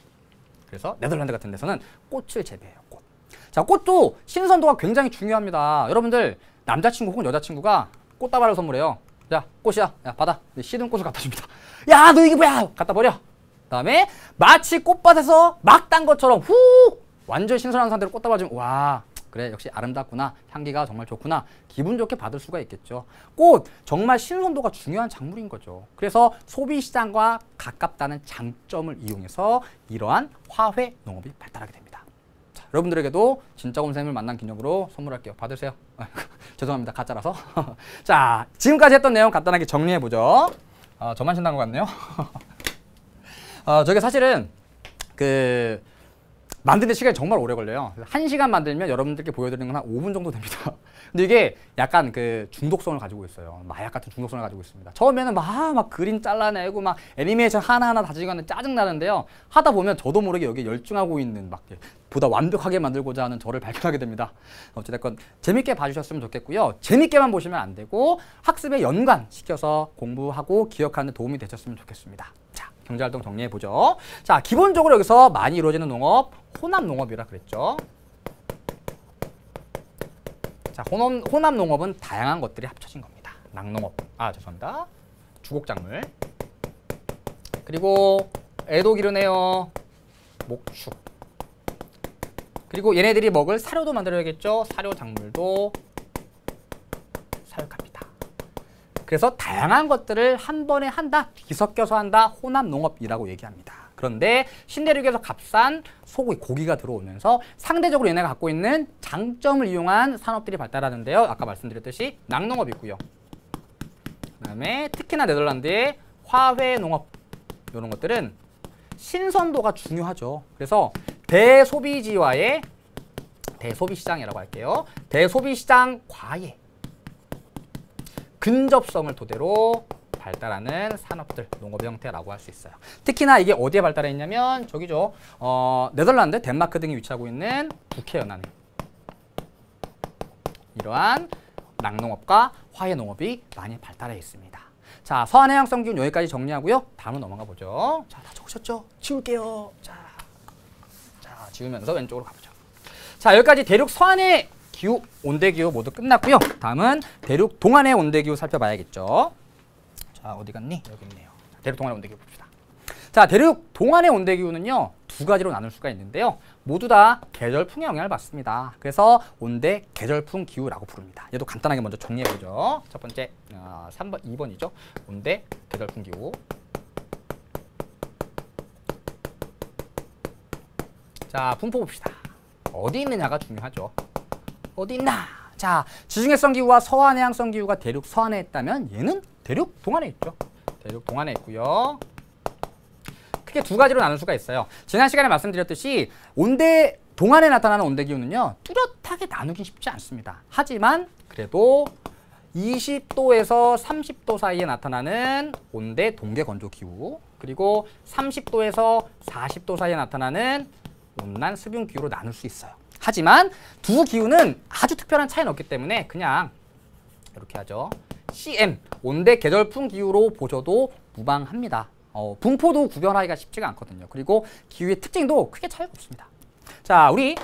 그래서 네덜란드 같은 데서는 꽃을 재배해요. 꽃. 자, 꽃도 신선도가 굉장히 중요합니다. 여러분들 남자친구 혹은 여자친구가 꽃다발을 선물해요. 야, 꽃이야. 야, 받아. 시든 꽃을 갖다 줍니다. 야, 너 이게 뭐야? 갖다 버려. 그다음에 마치 꽃밭에서 막 딴 것처럼 후 완전 신선한 상태로 꽃다발 주면 와, 그래 역시 아름답구나. 향기가 정말 좋구나. 기분 좋게 받을 수가 있겠죠. 꽃 정말 신선도가 중요한 작물인 거죠. 그래서 소비 시장과 가깝다는 장점을 이용해서 이러한 화훼 농업이 발달하게 됩니다. 자, 여러분들에게도 진짜 곰쌤을 만난 기념으로 선물할게요. 받으세요. 죄송합니다. 가짜라서. 자, 지금까지 했던 내용 간단하게 정리해보죠. 저만 신난 것 같네요. 저게 사실은 그 만드는 시간이 정말 오래 걸려요. 1시간 만들면 여러분들께 보여드리는 건 한 5분 정도 됩니다. 근데 이게 약간 그 중독성을 가지고 있어요. 마약 같은 중독성을 가지고 있습니다. 처음에는 막 그림 잘라내고 막 애니메이션 하나하나 다지고는 짜증나는데요. 하다 보면 저도 모르게 여기에 열중하고 있는 막 보다 완벽하게 만들고자 하는 저를 발견하게 됩니다. 어찌됐건 재밌게 봐주셨으면 좋겠고요. 재밌게만 보시면 안 되고 학습에 연관시켜서 공부하고 기억하는 도움이 되셨으면 좋겠습니다. 자, 경제활동 정리해보죠. 자, 기본적으로 여기서 많이 이루어지는 농업, 혼합농업이라 그랬죠. 자, 혼합농업은 다양한 것들이 합쳐진 겁니다. 낙농업, 죄송합니다. 주곡작물, 그리고 애도 기르네요. 목축, 그리고 얘네들이 먹을 사료도 만들어야겠죠. 사료 작물도 사육합니다. 그래서 다양한 것들을 한 번에 한다, 뒤섞여서 한다, 혼합농업이라고 얘기합니다. 그런데 신대륙에서 값싼 소고기, 고기가 들어오면서 상대적으로 얘네가 갖고 있는 장점을 이용한 산업들이 발달하는데요. 아까 말씀드렸듯이 낙농업이 있고요. 그 다음에 특히나 네덜란드의 화훼농업, 이런 것들은 신선도가 중요하죠. 그래서 대소비지와의 대소비시장이라고 할게요. 대소비시장 과외, 근접성을 토대로 발달하는 산업들, 농업의 형태라고 할 수 있어요. 특히나 이게 어디에 발달해 있냐면 저기죠. 네덜란드, 덴마크 등이 위치하고 있는 북해연안에 이러한 낙농업과 화훼농업이 많이 발달해 있습니다. 자, 서한해양성 기후는 여기까지 정리하고요. 다음으로 넘어가 보죠. 자, 다 적으셨죠? 지울게요. 자, 지우면서 왼쪽으로 가보죠. 자, 여기까지 대륙 서한해 기후, 온대기후 모두 끝났고요. 다음은 대륙 동안의 온대기후 살펴봐야겠죠. 자, 어디 갔니? 여기 있네요. 대륙 동안의 온대기후 봅시다. 자, 대륙 동안의 온대기후는요, 두 가지로 나눌 수가 있는데요. 모두 다 계절풍의 영향을 받습니다. 그래서 온대 계절풍 기후라고 부릅니다. 얘도 간단하게 먼저 정리해보죠. 첫 번째, 3번, 2번이죠. 온대 계절풍 기후. 자, 분포 봅시다. 어디 있느냐가 중요하죠. 어디 있나? 자, 지중해성 기후와 서한해양성 기후가 대륙 서한에 있다면 얘는 대륙 동안에 있죠. 대륙 동안에 있고요. 크게 두 가지로 나눌 수가 있어요. 지난 시간에 말씀드렸듯이 온대 동안에 나타나는 온대 기후는요, 뚜렷하게 나누기 쉽지 않습니다. 하지만 그래도 20도에서 30도 사이에 나타나는 온대 동계 건조 기후, 그리고 30도에서 40도 사이에 나타나는 온난 수분 기후로 나눌 수 있어요. 하지만 두 기후는 아주 특별한 차이는 없기 때문에 그냥 이렇게 하죠. CM, 온대 계절풍 기후로 보셔도 무방합니다. 분포도 구별하기가 쉽지가 않거든요. 그리고 기후의 특징도 크게 차이가 없습니다. 자, 우리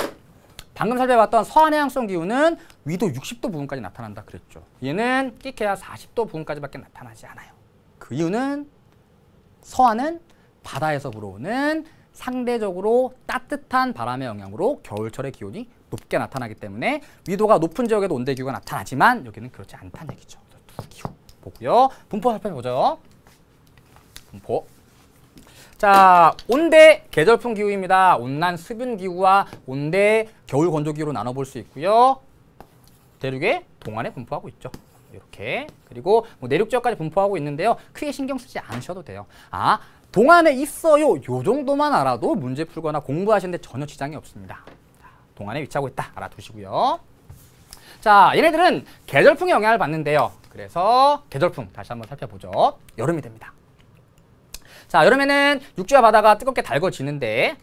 방금 살펴봤던 서한해양성 기후는 위도 60도 부근까지 나타난다 그랬죠. 얘는 끼케야 40도 부근까지밖에 나타나지 않아요. 그 이유는 서한은 바다에서 불어오는 상대적으로 따뜻한 바람의 영향으로 겨울철의 기온이 높게 나타나기 때문에 위도가 높은 지역에도 온대기후가 나타나지만 여기는 그렇지 않다는 얘기죠. 두 기후 보고요. 분포 살펴보죠. 분포. 자, 온대 계절풍 기후입니다. 온난 수분 기후와 온대 겨울 건조 기후로 나눠볼 수 있고요. 대륙의 동안에 분포하고 있죠. 이렇게. 그리고 내륙 지역까지 분포하고 있는데요. 크게 신경 쓰지 않으셔도 돼요. 동안에 있어요. 요 정도만 알아도 문제 풀거나 공부하시는데 전혀 지장이 없습니다. 자, 동안에 위치하고 있다. 알아두시고요. 자, 얘네들은 계절풍의 영향을 받는데요. 그래서 계절풍 다시 한번 살펴보죠. 여름이 됩니다. 자, 여름에는 육지와 바다가 뜨겁게 달궈지는데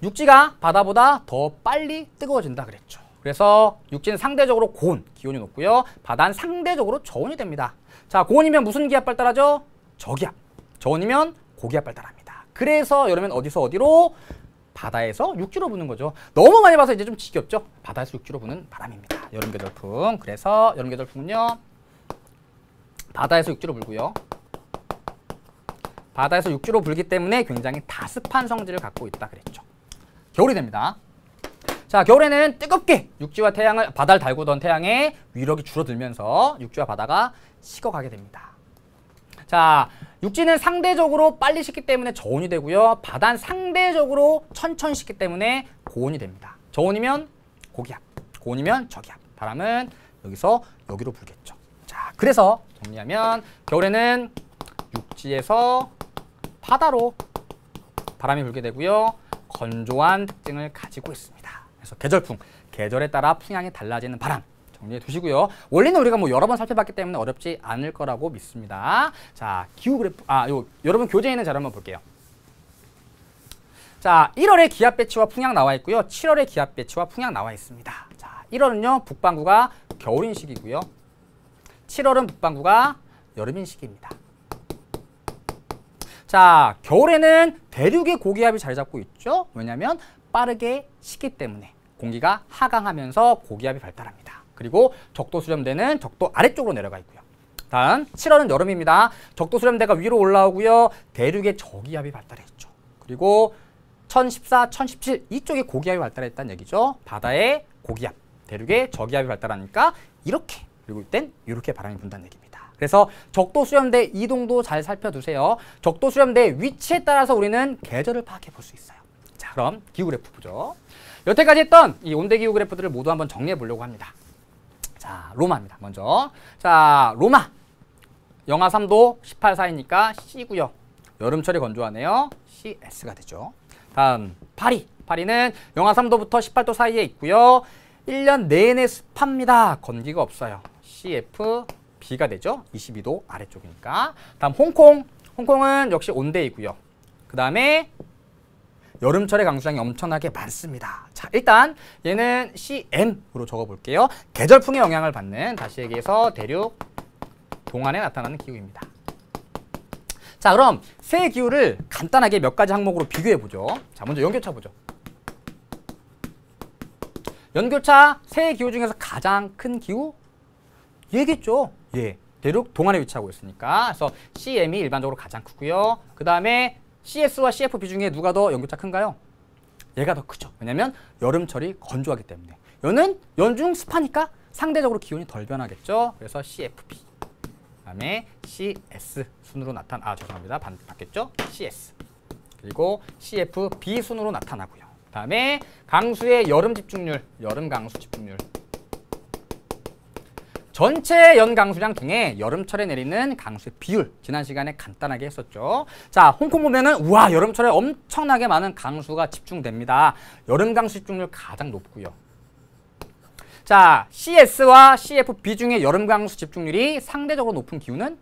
육지가 바다보다 더 빨리 뜨거워진다 그랬죠. 그래서 육지는 상대적으로 고온, 기온이 높고요. 바다는 상대적으로 저온이 됩니다. 자, 고온이면 무슨 기압 발달하죠? 저기압. 저온이면 고기압 발달합니다. 그래서 여름엔 어디서 어디로? 바다에서 육지로 부는 거죠. 너무 많이 봐서 이제 좀 지겹죠? 바다에서 육지로 부는 바람입니다. 여름 계절풍. 그래서 여름 계절풍은요, 바다에서 육지로 불고요. 바다에서 육지로 불기 때문에 굉장히 다습한 성질을 갖고 있다 그랬죠. 겨울이 됩니다. 자, 겨울에는 뜨겁게 육지와 바다를 달구던 태양의 위력이 줄어들면서 육지와 바다가 식어가게 됩니다. 자, 육지는 상대적으로 빨리 식기 때문에 저온이 되고요. 바다는 상대적으로 천천히 식기 때문에 고온이 됩니다. 저온이면 고기압, 고온이면 저기압. 바람은 여기서 여기로 불겠죠. 자, 그래서 정리하면 겨울에는 육지에서 바다로 바람이 불게 되고요. 건조한 특징을 가지고 있습니다. 그래서 계절풍, 계절에 따라 풍향이 달라지는 바람 정리해 두시고요. 원리는 우리가 뭐 여러 번 살펴봤기 때문에 어렵지 않을 거라고 믿습니다. 자, 기후 그래프, 여러분 교재에 있는 자료 한번 볼게요. 자, 1월에 기압 배치와 풍향 나와 있고요. 7월에 기압 배치와 풍향 나와 있습니다. 자, 1월은요 북반구가 겨울인 시기고요. 7월은 북반구가 여름인 시기입니다. 자, 겨울에는 대륙의 고기압이 자리 잡고 있죠. 왜냐하면 빠르게 식기 때문에 공기가 하강하면서 고기압이 발달합니다. 그리고 적도 수렴대는 적도 아래쪽으로 내려가 있고요. 다음 7월은 여름입니다. 적도 수렴대가 위로 올라오고요. 대륙의 저기압이 발달했죠. 그리고 1014, 1017 이쪽에 고기압이 발달했다는 얘기죠. 바다의 고기압, 대륙의 저기압이 발달하니까 이렇게, 그리고 이땐 이렇게 바람이 분다는 얘기입니다. 그래서 적도 수렴대 이동도 잘 살펴두세요. 적도 수렴대 위치에 따라서 우리는 계절을 파악해 볼 수 있어요. 자, 그럼 기후 그래프 보죠. 여태까지 했던 이 온대 기후 그래프들을 모두 한번 정리해 보려고 합니다. 자, 로마입니다. 먼저. 자, 로마. 영하 3도 18 사이니까 C고요. 여름철이 건조하네요. CS가 되죠. 다음 파리. 파리는 영하 3도부터 18도 사이에 있고요. 1년 내내 습합니다. 건기가 없어요. CFB가 되죠. 22도 아래쪽이니까. 다음 홍콩. 홍콩은 역시 온대이고요. 그 다음에 여름철에 강수량이 엄청나게 많습니다. 자, 일단 얘는 CM으로 적어볼게요. 계절풍의 영향을 받는, 다시 얘기해서 대륙 동안에 나타나는 기후입니다. 자, 그럼 세 기후를 간단하게 몇 가지 항목으로 비교해보죠. 자, 먼저 연교차 보죠. 연교차 세 기후 중에서 가장 큰 기후? 얘겠죠. 예, 대륙 동안에 위치하고 있으니까. 그래서 CM이 일반적으로 가장 크고요. 그 다음에 CS와 CFB 중에 누가 더 연교차 큰가요? 얘가 더 크죠. 왜냐면 여름철이 건조하기 때문에. 얘는 연중 습하니까 상대적으로 기온이 덜 변하겠죠. 그래서 CFB. 그다음에 CS 순으로 죄송합니다. 바뀌었죠? CS. 그리고 CFB 순으로 나타나고요. 그다음에 강수의 여름 집중률, 여름 강수 집중률. 전체 연 강수량 중에 여름철에 내리는 강수의 비율, 지난 시간에 간단하게 했었죠. 자, 홍콩 보면은 우와, 여름철에 엄청나게 많은 강수가 집중됩니다. 여름 강수 집중률 가장 높고요. 자, CS와 CFB 중에 여름 강수 집중률이 상대적으로 높은 기후는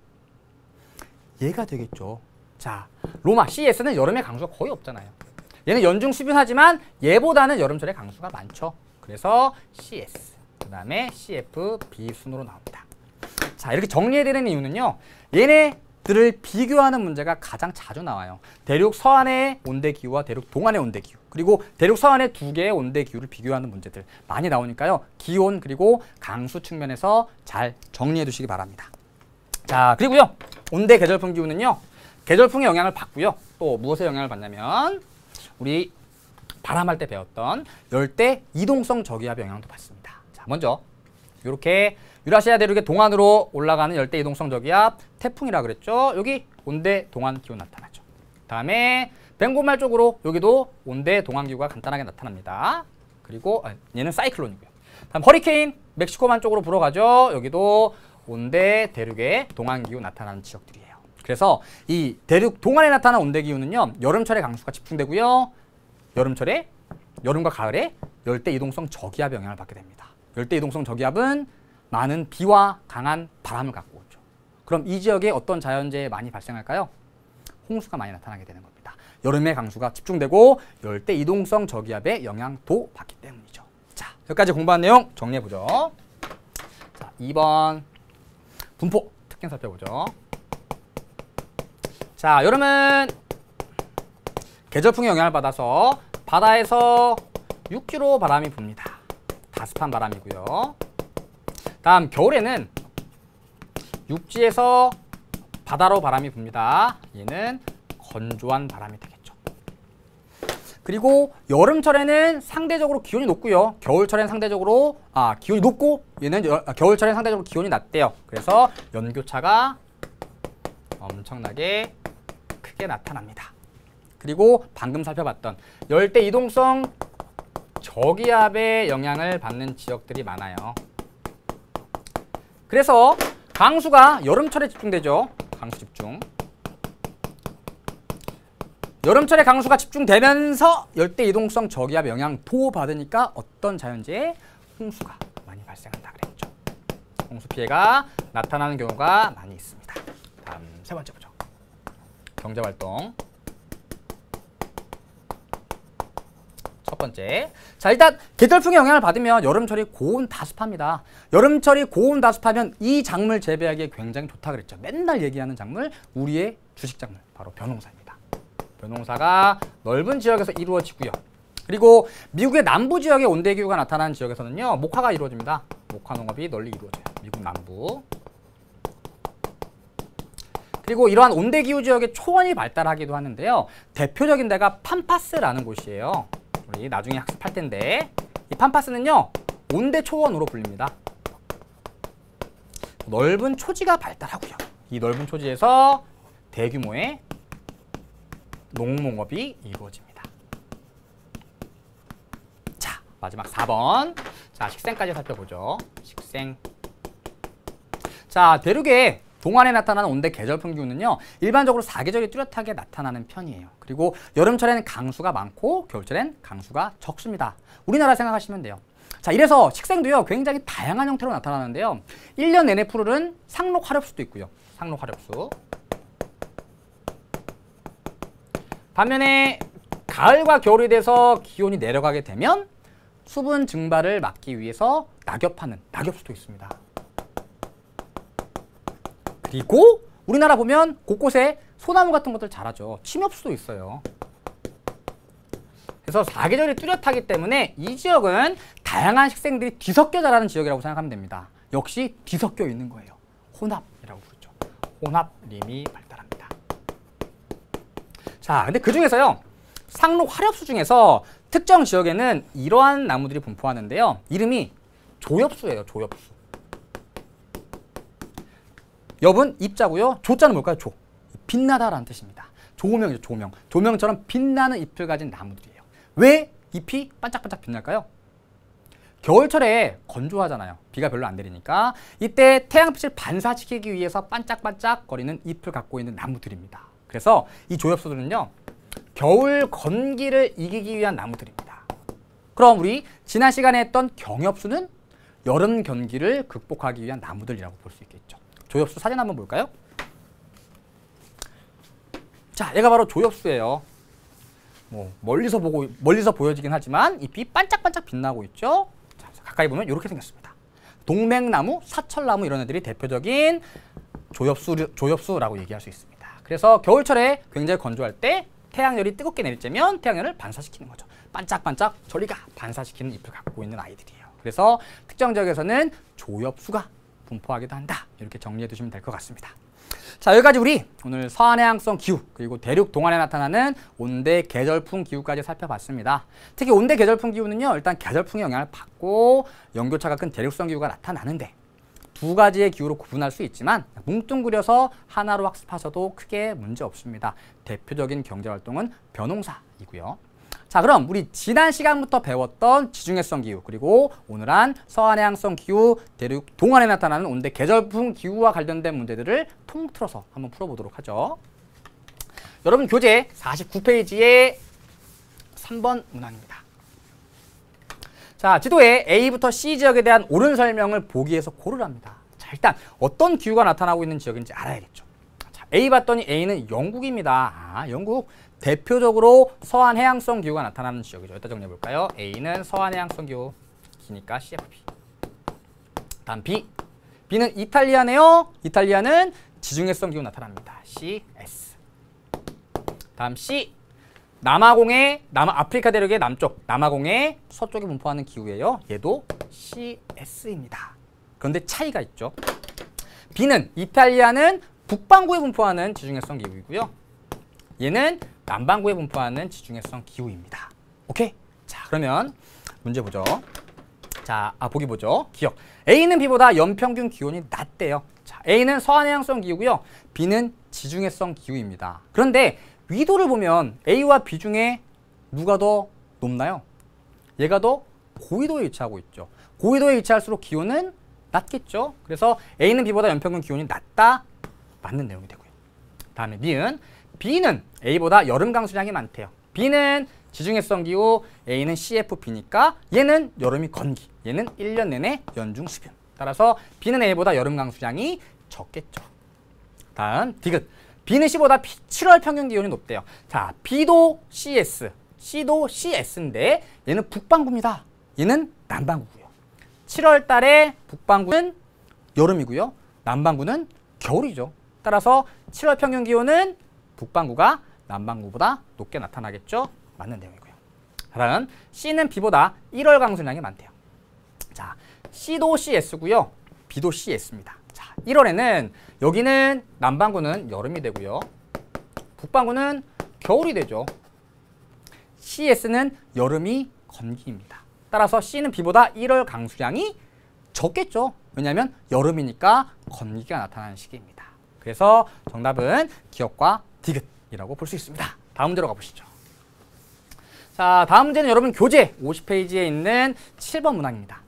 얘가 되겠죠. 자, 로마 CS는 여름에 강수가 거의 없잖아요. 얘는 연중 수변하지만 얘보다는 여름철에 강수가 많죠. 그래서 CS. 그 다음에 CFB 순으로 나옵니다. 자, 이렇게 정리해드리는 이유는요. 얘네들을 비교하는 문제가 가장 자주 나와요. 대륙 서안의 온대기후와 대륙 동안의 온대기후, 그리고 대륙 서안의 두 개의 온대기후를 비교하는 문제들 많이 나오니까요. 기온 그리고 강수 측면에서 잘 정리해 두시기 바랍니다. 자, 그리고요. 온대 계절풍 기후는요. 계절풍의 영향을 받고요. 또 무엇의 영향을 받냐면 우리 바람할 때 배웠던 열대 이동성 저기압의 영향도 받습니다. 먼저 이렇게 유라시아 대륙의 동안으로 올라가는 열대 이동성 저기압 태풍이라 그랬죠. 여기 온대 동안 기후 나타나죠. 다음에 벵골말 쪽으로 여기도 온대 동안 기후가 간단하게 나타납니다. 그리고 얘는 사이클론이고요. 다음 허리케인 멕시코만 쪽으로 불어가죠. 여기도 온대 대륙의 동안 기후 나타나는 지역들이에요. 그래서 이 대륙 동안에 나타나는 온대 기후는요. 여름철에 강수가 집중되고요. 여름과 가을에 열대 이동성 저기압의 영향을 받게 됩니다. 열대 이동성 저기압은 많은 비와 강한 바람을 갖고 오죠. 그럼 이 지역에 어떤 자연재해 많이 발생할까요? 홍수가 많이 나타나게 되는 겁니다. 여름에 강수가 집중되고 열대 이동성 저기압의 영향도 받기 때문이죠. 자, 여기까지 공부한 내용 정리해보죠. 자, 2번 분포 특징 살펴보죠. 자, 여름은 계절풍의 영향을 받아서 바다에서 육지로 바람이 붑니다. 다습한 바람이고요. 다음 겨울에는 육지에서 바다로 바람이 붑니다. 얘는 건조한 바람이 되겠죠. 그리고 여름철에는 상대적으로 기온이 높고요. 겨울철에는 상대적으로 기온이 높고 얘는 겨울철에는 상대적으로 기온이 낮대요. 그래서 연교차가 엄청나게 크게 나타납니다. 그리고 방금 살펴봤던 열대 이동성 저기압의 영향을 받는 지역들이 많아요. 그래서 강수가 여름철에 집중되죠. 강수 집중. 여름철에 강수가 집중되면서 열대 이동성 저기압 영향 도받으니까 어떤 자연재해? 홍수가 많이 발생한다 그랬죠. 홍수 피해가 나타나는 경우가 많이 있습니다. 다음 세 번째 보죠. 경제활동. 첫 번째. 자, 일단 계절풍의 영향을 받으면 여름철이 고온다습합니다. 여름철이 고온다습하면 이 작물 재배하기에 굉장히 좋다 그랬죠. 맨날 얘기하는 작물, 우리의 주식 작물, 바로 벼농사입니다. 벼농사가 넓은 지역에서 이루어지고요. 그리고 미국의 남부 지역에 온대기후가 나타나는 지역에서는요, 목화가 이루어집니다. 목화 농업이 널리 이루어져요. 미국 남부. 그리고 이러한 온대기후 지역에 초원이 발달하기도 하는데요. 대표적인 데가 팜파스라는 곳이에요. 우리 나중에 학습할 텐데, 이 팜파스는요, 온대 초원으로 불립니다. 넓은 초지가 발달하고요. 이 넓은 초지에서 대규모의 농농업이 이루어집니다. 자, 마지막 4번. 자, 식생까지 살펴보죠. 식생. 자, 대륙의 동안에 나타나는 온대 계절풍 기후는요, 일반적으로 사계절이 뚜렷하게 나타나는 편이에요. 그리고 여름철에는 강수가 많고 겨울철엔 강수가 적습니다. 우리나라 생각하시면 돼요. 자, 이래서 식생도요, 굉장히 다양한 형태로 나타나는데요. 1년 내내 푸르른 상록 화렵수도 있고요. 상록 화렵수. 반면에 가을과 겨울이 돼서 기온이 내려가게 되면 수분 증발을 막기 위해서 낙엽하는 낙엽수도 있습니다. 그리고 우리나라 보면 곳곳에 소나무 같은 것들 자라죠. 침엽수도 있어요. 그래서 사계절이 뚜렷하기 때문에 이 지역은 다양한 식생들이 뒤섞여 자라는 지역이라고 생각하면 됩니다. 역시 뒤섞여 있는 거예요. 혼합이라고 부르죠. 혼합림이 발달합니다. 자, 근데 그 중에서요, 상록 화렵수 중에서 특정 지역에는 이러한 나무들이 분포하는데요. 이름이 조엽수예요. 조엽수. 엽은 입자고요. 조자는 뭘까요? 조. 빛나다라는 뜻입니다. 조명이죠. 조명. 조명처럼 빛나는 잎을 가진 나무들이에요. 왜 잎이 반짝반짝 빛날까요? 겨울철에 건조하잖아요. 비가 별로 안 내리니까. 이때 태양빛을 반사시키기 위해서 반짝반짝거리는 잎을 갖고 있는 나무들입니다. 그래서 이 조엽수들은요, 겨울 건기를 이기기 위한 나무들입니다. 그럼 우리 지난 시간에 했던 경엽수는 여름 건기를 극복하기 위한 나무들이라고 볼 수 있겠죠. 조엽수 사진 한번 볼까요? 자, 얘가 바로 조엽수예요. 멀리서 보여지긴 하지만 잎이 반짝반짝 빛나고 있죠. 자, 가까이 보면 이렇게 생겼습니다. 동맥나무, 사철나무 이런 애들이 대표적인 조엽수라고 얘기할 수 있습니다. 그래서 겨울철에 굉장히 건조할 때 태양열이 뜨겁게 내리쬐면 태양열을 반사시키는 거죠. 반짝반짝 저리가 반사시키는 잎을 갖고 있는 아이들이에요. 그래서 특정 지역에서는 조엽수가 분포하기도 한다. 이렇게 정리해 두시면 될 것 같습니다. 자, 여기까지 우리 오늘 서한해양성 기후 그리고 대륙 동안에 나타나는 온대 계절풍 기후까지 살펴봤습니다. 특히 온대 계절풍 기후는요, 일단 계절풍의 영향을 받고 연교차가 큰 대륙성 기후가 나타나는데 두 가지의 기후로 구분할 수 있지만 뭉뚱그려서 하나로 학습하셔도 크게 문제 없습니다. 대표적인 경제활동은 벼농사이고요. 자, 그럼 우리 지난 시간부터 배웠던 지중해성 기후 그리고 오늘 한 서한해양성 기후, 대륙 동안에 나타나는 온대 계절풍 기후와 관련된 문제들을 통틀어서 한번 풀어보도록 하죠. 여러분 교재 49페이지에 3번 문항입니다. 자, 지도에 A부터 C 지역에 대한 옳은 설명을 보기에서 고르랍니다. 자, 일단 어떤 기후가 나타나고 있는 지역인지 알아야겠죠. 자, A 봤더니 A는 영국입니다. 아, 영국. 대표적으로 서한해양성 기후가 나타나는 지역이죠. 여기다 정리해 볼까요? A는 서한해양성 기후, 기니까 CFP. 다음 B. B는 이탈리아네요. 이탈리아는 지중해성 기후 나타납니다. CS. 다음 C. 아프리카 대륙의 남쪽, 남아공의 서쪽에 분포하는 기후예요. 얘도 CS입니다. 그런데 차이가 있죠. B는 이탈리아는 북반구에 분포하는 지중해성 기후이고요. 얘는 남반구에 분포하는 지중해성 기후입니다. 오케이? 자, 그러면 문제 보죠. 자, 보기 보죠. 기억. A는 B보다 연평균 기온이 낮대요. 자, A는 서한해양성 기후고요. B는 지중해성 기후입니다. 그런데 위도를 보면 A와 B 중에 누가 더 높나요? 얘가 더 고위도에 위치하고 있죠. 고위도에 위치할수록 기온은 낮겠죠. 그래서 A는 B보다 연평균 기온이 낮다. 맞는 내용이 되고요. 다음에 니은. B는 A보다 여름 강수량이 많대요. B는 지중해성 기후, A는 CFB니까 얘는 여름이 건기, 얘는 1년 내내 연중 수분. 따라서 B는 A보다 여름 강수량이 적겠죠. 다음 디귿. B는 C보다 7월 평균 기온이 높대요. 자, B도 CS, C도 CS인데 얘는 북반구입니다. 얘는 남반구고요. 7월 달에 북반구는 여름이고요. 남반구는 겨울이죠. 따라서 7월 평균 기온은 북반구가 남반구보다 높게 나타나겠죠. 맞는 내용이고요. 다음 C는 B보다 1월 강수량이 많대요. 자, C도 CS고요. B도 CS입니다. 자, 1월에는 여기는 남반구는 여름이 되고요. 북반구는 겨울이 되죠. CS는 여름이 건기입니다. 따라서 C는 B보다 1월 강수량이 적겠죠. 왜냐하면 여름이니까 건기가 나타나는 시기입니다. 그래서 정답은 기역과 디귿이라고 볼 수 있습니다. 다음 문제로 가보시죠. 자, 다음 문제는 여러분 교재 50페이지에 있는 7번 문항입니다.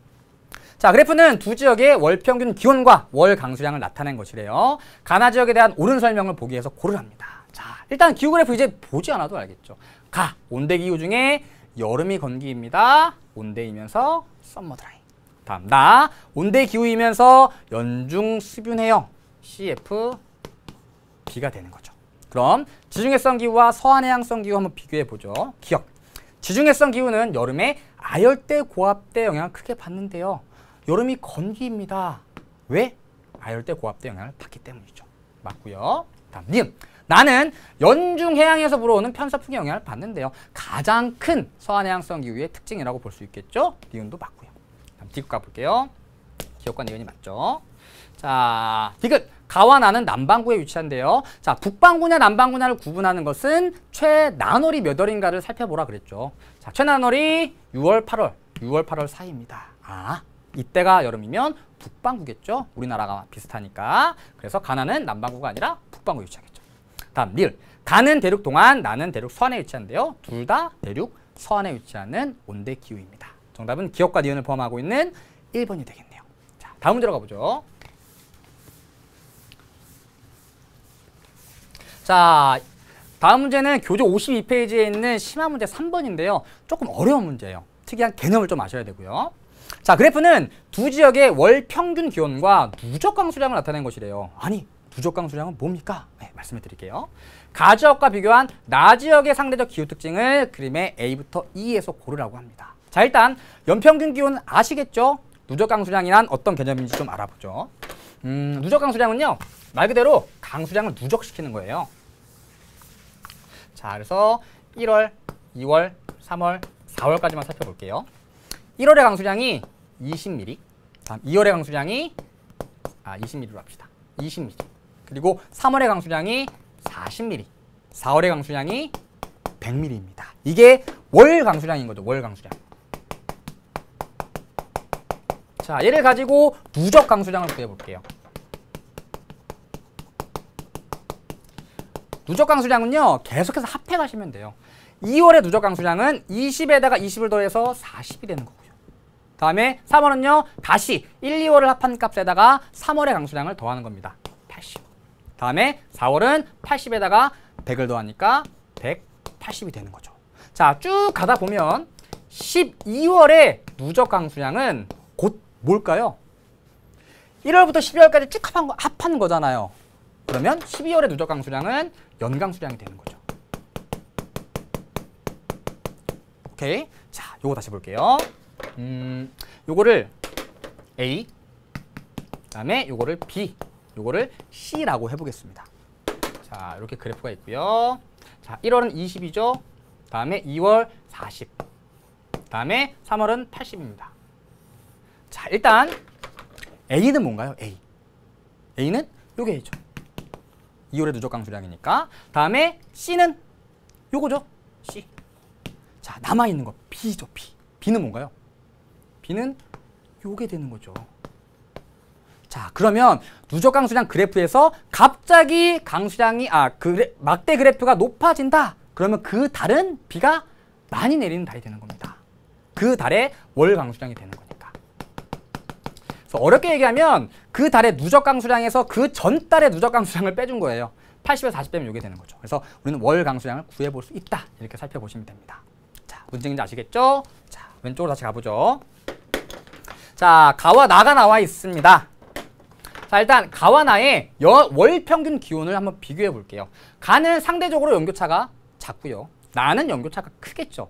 자, 그래프는 두 지역의 월 평균 기온과 월 강수량을 나타낸 것이래요. 가나 지역에 대한 옳은 설명을 보기 위해서 고르랍니다. 자, 일단 기후 그래프 이제 보지 않아도 알겠죠. 가, 온대 기후 중에 여름이 건기입니다. 온대이면서 썸머 드라이. 다음 나, 온대 기후이면서 연중 수분해요. CF, B가 되는 거죠. 그럼 지중해성 기후와 서한해양성 기후 한번 비교해 보죠. 기억. 지중해성 기후는 여름에 아열대 고압대 영향을 크게 받는데요. 여름이 건기입니다. 왜? 아열대 고압대 영향을 받기 때문이죠. 맞고요. 다음 니은. 나는 연중 해양에서 불어오는 편서풍의 영향을 받는데요. 가장 큰 서한해양성 기후의 특징이라고 볼 수 있겠죠. 니은도 맞고요. 다음 디귿 가볼게요. 기억과 니은이 맞죠. 자, 디귿. 가와 나는 남반구에 위치한데요. 자, 북반구냐 남반구냐를 구분하는 것은 최나널이 몇 월인가를 살펴보라 그랬죠. 자, 최나널이 6월, 8월 사이입니다. 아, 이때가 여름이면 북반구겠죠. 우리나라가 비슷하니까. 그래서 가나는 남반구가 아니라 북반구에 위치하겠죠. 다음 리을. 가는 대륙 동안, 나는 대륙 서안에 위치한데요. 둘 다 대륙 서안에 위치하는 온대 기후입니다. 정답은 기역과 니은을 포함하고 있는 1번이 되겠네요. 자, 다음 문제로 가보죠. 자, 다음 문제는 교재 52페이지에 있는 심화 문제 3번인데요. 조금 어려운 문제예요. 특이한 개념을 좀 아셔야 되고요. 자, 그래프는 두 지역의 월 평균 기온과 누적 강수량을 나타낸 것이래요. 아니, 누적 강수량은 뭡니까? 네, 말씀을 드릴게요. 가 지역과 비교한 나 지역의 상대적 기후 특징을 그림의 A부터 E에서 고르라고 합니다. 자, 일단 연평균 기온 아시겠죠? 누적 강수량이란 어떤 개념인지 좀 알아보죠. 누적 강수량은요, 말 그대로 강수량을 누적시키는 거예요. 자, 그래서 1월, 2월, 3월, 4월까지만 살펴볼게요. 1월의 강수량이 20mm, 다음 2월의 강수량이 20mm로 합시다. 20mm. 그리고 3월의 강수량이 40mm, 4월의 강수량이 100mm입니다. 이게 월 강수량인 거죠. 월 강수량. 자, 얘를 가지고 누적 강수량을 구해볼게요. 누적 강수량은요, 계속해서 합해가시면 돼요. 2월의 누적 강수량은 20에다가 20을 더해서 40이 되는 거고요. 다음에 3월은요, 다시 1, 2월을 합한 값에다가 3월의 강수량을 더하는 겁니다. 80. 다음에 4월은 80에다가 100을 더하니까 180이 되는 거죠. 자, 쭉 가다 보면 12월의 누적 강수량은 곧 뭘까요? 1월부터 12월까지 쭉 합한 거잖아요. 그러면 12월의 누적 강수량은 연강수량이 되는 거죠. 오케이. 자, 요거 다시 볼게요. 요거를 A, 그다음에 요거를 B, 요거를 C라고 해보겠습니다. 자, 이렇게 그래프가 있고요. 자, 1월은 20이죠. 다음에 2월 40. 다음에 3월은 80입니다. 자, 일단 A는 뭔가요? A. A는 요게 A죠. 2월의 누적 강수량이니까. 다음에 C는 요거죠. C. 자, 남아있는 거 B죠. B. B는 뭔가요? B는 요게 되는 거죠. 자, 그러면 누적 강수량 그래프에서 갑자기 강수량이 막대 그래프가 높아진다. 그러면 그 달은 비가 많이 내리는 달이 되는 겁니다. 그 달의 월 강수량이 되는 거니까. 그래서 어렵게 얘기하면 그 달의 누적 강수량에서 그 전 달의 누적 강수량을 빼준 거예요. 80에서 40 빼면 이게 되는 거죠. 그래서 우리는 월 강수량을 구해볼 수 있다. 이렇게 살펴보시면 됩니다. 자, 무슨 얘기인지 아시겠죠? 자, 왼쪽으로 다시 가보죠. 자, 가와 나가 나와 있습니다. 자, 일단 가와 나의 월 평균 기온을 한번 비교해 볼게요. 가는 상대적으로 연교차가 작고요. 나는 연교차가 크겠죠.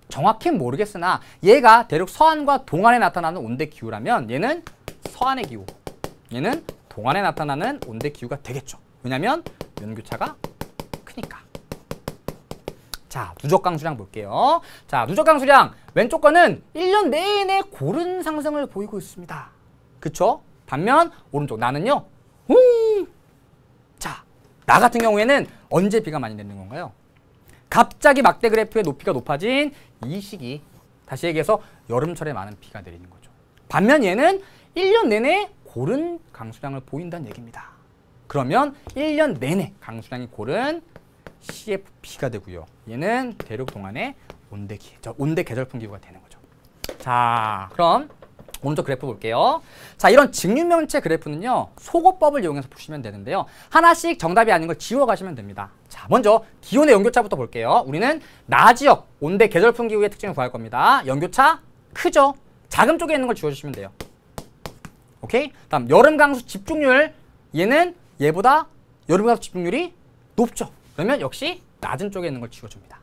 정확히는 모르겠으나 얘가 대륙 서안과 동안에 나타나는 온대 기후라면 얘는 서안의 기후, 얘는 동안에 나타나는 온대 기후가 되겠죠. 왜냐면 연교차가 크니까. 자, 누적 강수량 볼게요. 자, 누적 강수량 왼쪽 거는 1년 내내 고른 상승을 보이고 있습니다. 그쵸? 반면 오른쪽 나는요. 자, 나 같은 경우에는 언제 비가 많이 내리는 건가요? 갑자기 막대 그래프의 높이가 높아진 이 시기, 다시 얘기해서 여름철에 많은 비가 내리는 거죠. 반면 얘는 1년 내내 고른 강수량을 보인다는 얘기입니다. 그러면 1년 내내 강수량이 고른 CFP가 되고요. 얘는 대륙 동안의 온대 계절풍 기후가 되는 거죠. 자, 그럼 오른쪽 그래프 볼게요. 자, 이런 직육면체 그래프는요, 소거법을 이용해서 푸시면 되는데요. 하나씩 정답이 아닌 걸 지워가시면 됩니다. 자, 먼저 기온의 연교차부터 볼게요. 우리는 나지역 온대 계절풍 기후의 특징을 구할 겁니다. 연교차 크죠? 작은 쪽에 있는 걸 지워주시면 돼요. 오케이? 다음 여름 강수 집중률, 얘는 얘보다 여름 강수 집중률이 높죠. 그러면 역시 낮은 쪽에 있는 걸 지워줍니다.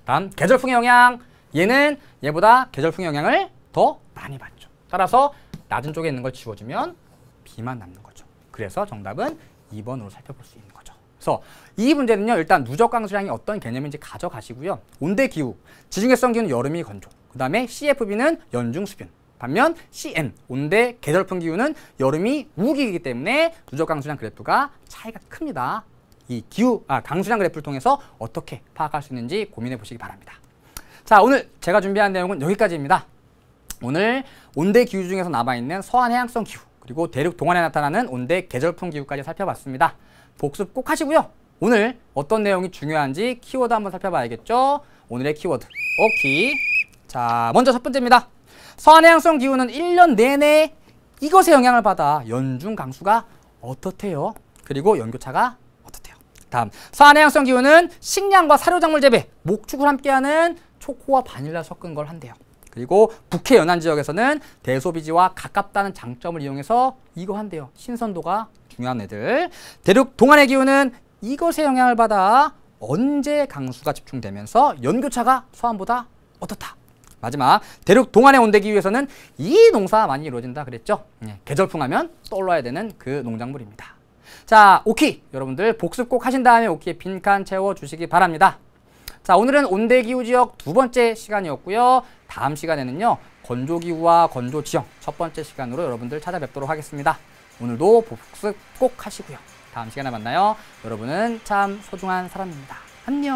다음 계절풍의 영향, 얘는 얘보다 계절풍의 영향을 더 많이 받죠. 따라서 낮은 쪽에 있는 걸 지워주면 비만 남는 거죠. 그래서 정답은 2번으로 살펴볼 수 있는 거죠. 그래서 이 문제는요, 일단 누적 강수량이 어떤 개념인지 가져가시고요. 온대 기후, 지중해성 기후는 여름이 건조, 그 다음에 CFB는 연중 수분, 반면 CN, 온대 계절풍 기후는 여름이 우기이기 때문에 누적 강수량 그래프가 차이가 큽니다. 이 강수량 그래프를 통해서 어떻게 파악할 수 있는지 고민해 보시기 바랍니다. 자, 오늘 제가 준비한 내용은 여기까지입니다. 오늘 온대 기후 중에서 남아있는 서안 해양성 기후, 그리고 대륙 동안에 나타나는 온대 계절풍 기후까지 살펴봤습니다. 복습 꼭 하시고요. 오늘 어떤 내용이 중요한지 키워드 한번 살펴봐야겠죠. 오늘의 키워드, 오키. 자, 먼저 첫 번째입니다. 서안 해양성 기후는 1년 내내 이것의 영향을 받아 연중 강수가 어떻대요? 그리고 연교차가 어떻대요? 다음, 서안 해양성 기후는 식량과 사료작물 재배, 목축을 함께하는 초코와 바닐라 섞은 걸 한대요. 그리고 북해 연안 지역에서는 대소비지와 가깝다는 장점을 이용해서 이거 한대요. 신선도가 중요한 애들. 대륙 동안의 기후는 이것의 영향을 받아 언제 강수가 집중되면서 연교차가 서안보다 어떻다. 마지막, 대륙 동안의 온대 기후에서는 이 농사가 많이 이루어진다 그랬죠. 계절풍 하면 떠올라야 되는 그 농작물입니다. 자, 오키 여러분들 복습 꼭 하신 다음에 오키에 빈칸 채워주시기 바랍니다. 자, 오늘은 온대기후지역 두 번째 시간이었고요. 다음 시간에는요, 건조기후와 건조지형 첫 번째 시간으로 여러분들 찾아뵙도록 하겠습니다. 오늘도 복습 꼭 하시고요. 다음 시간에 만나요. 여러분은 참 소중한 사람입니다. 안녕.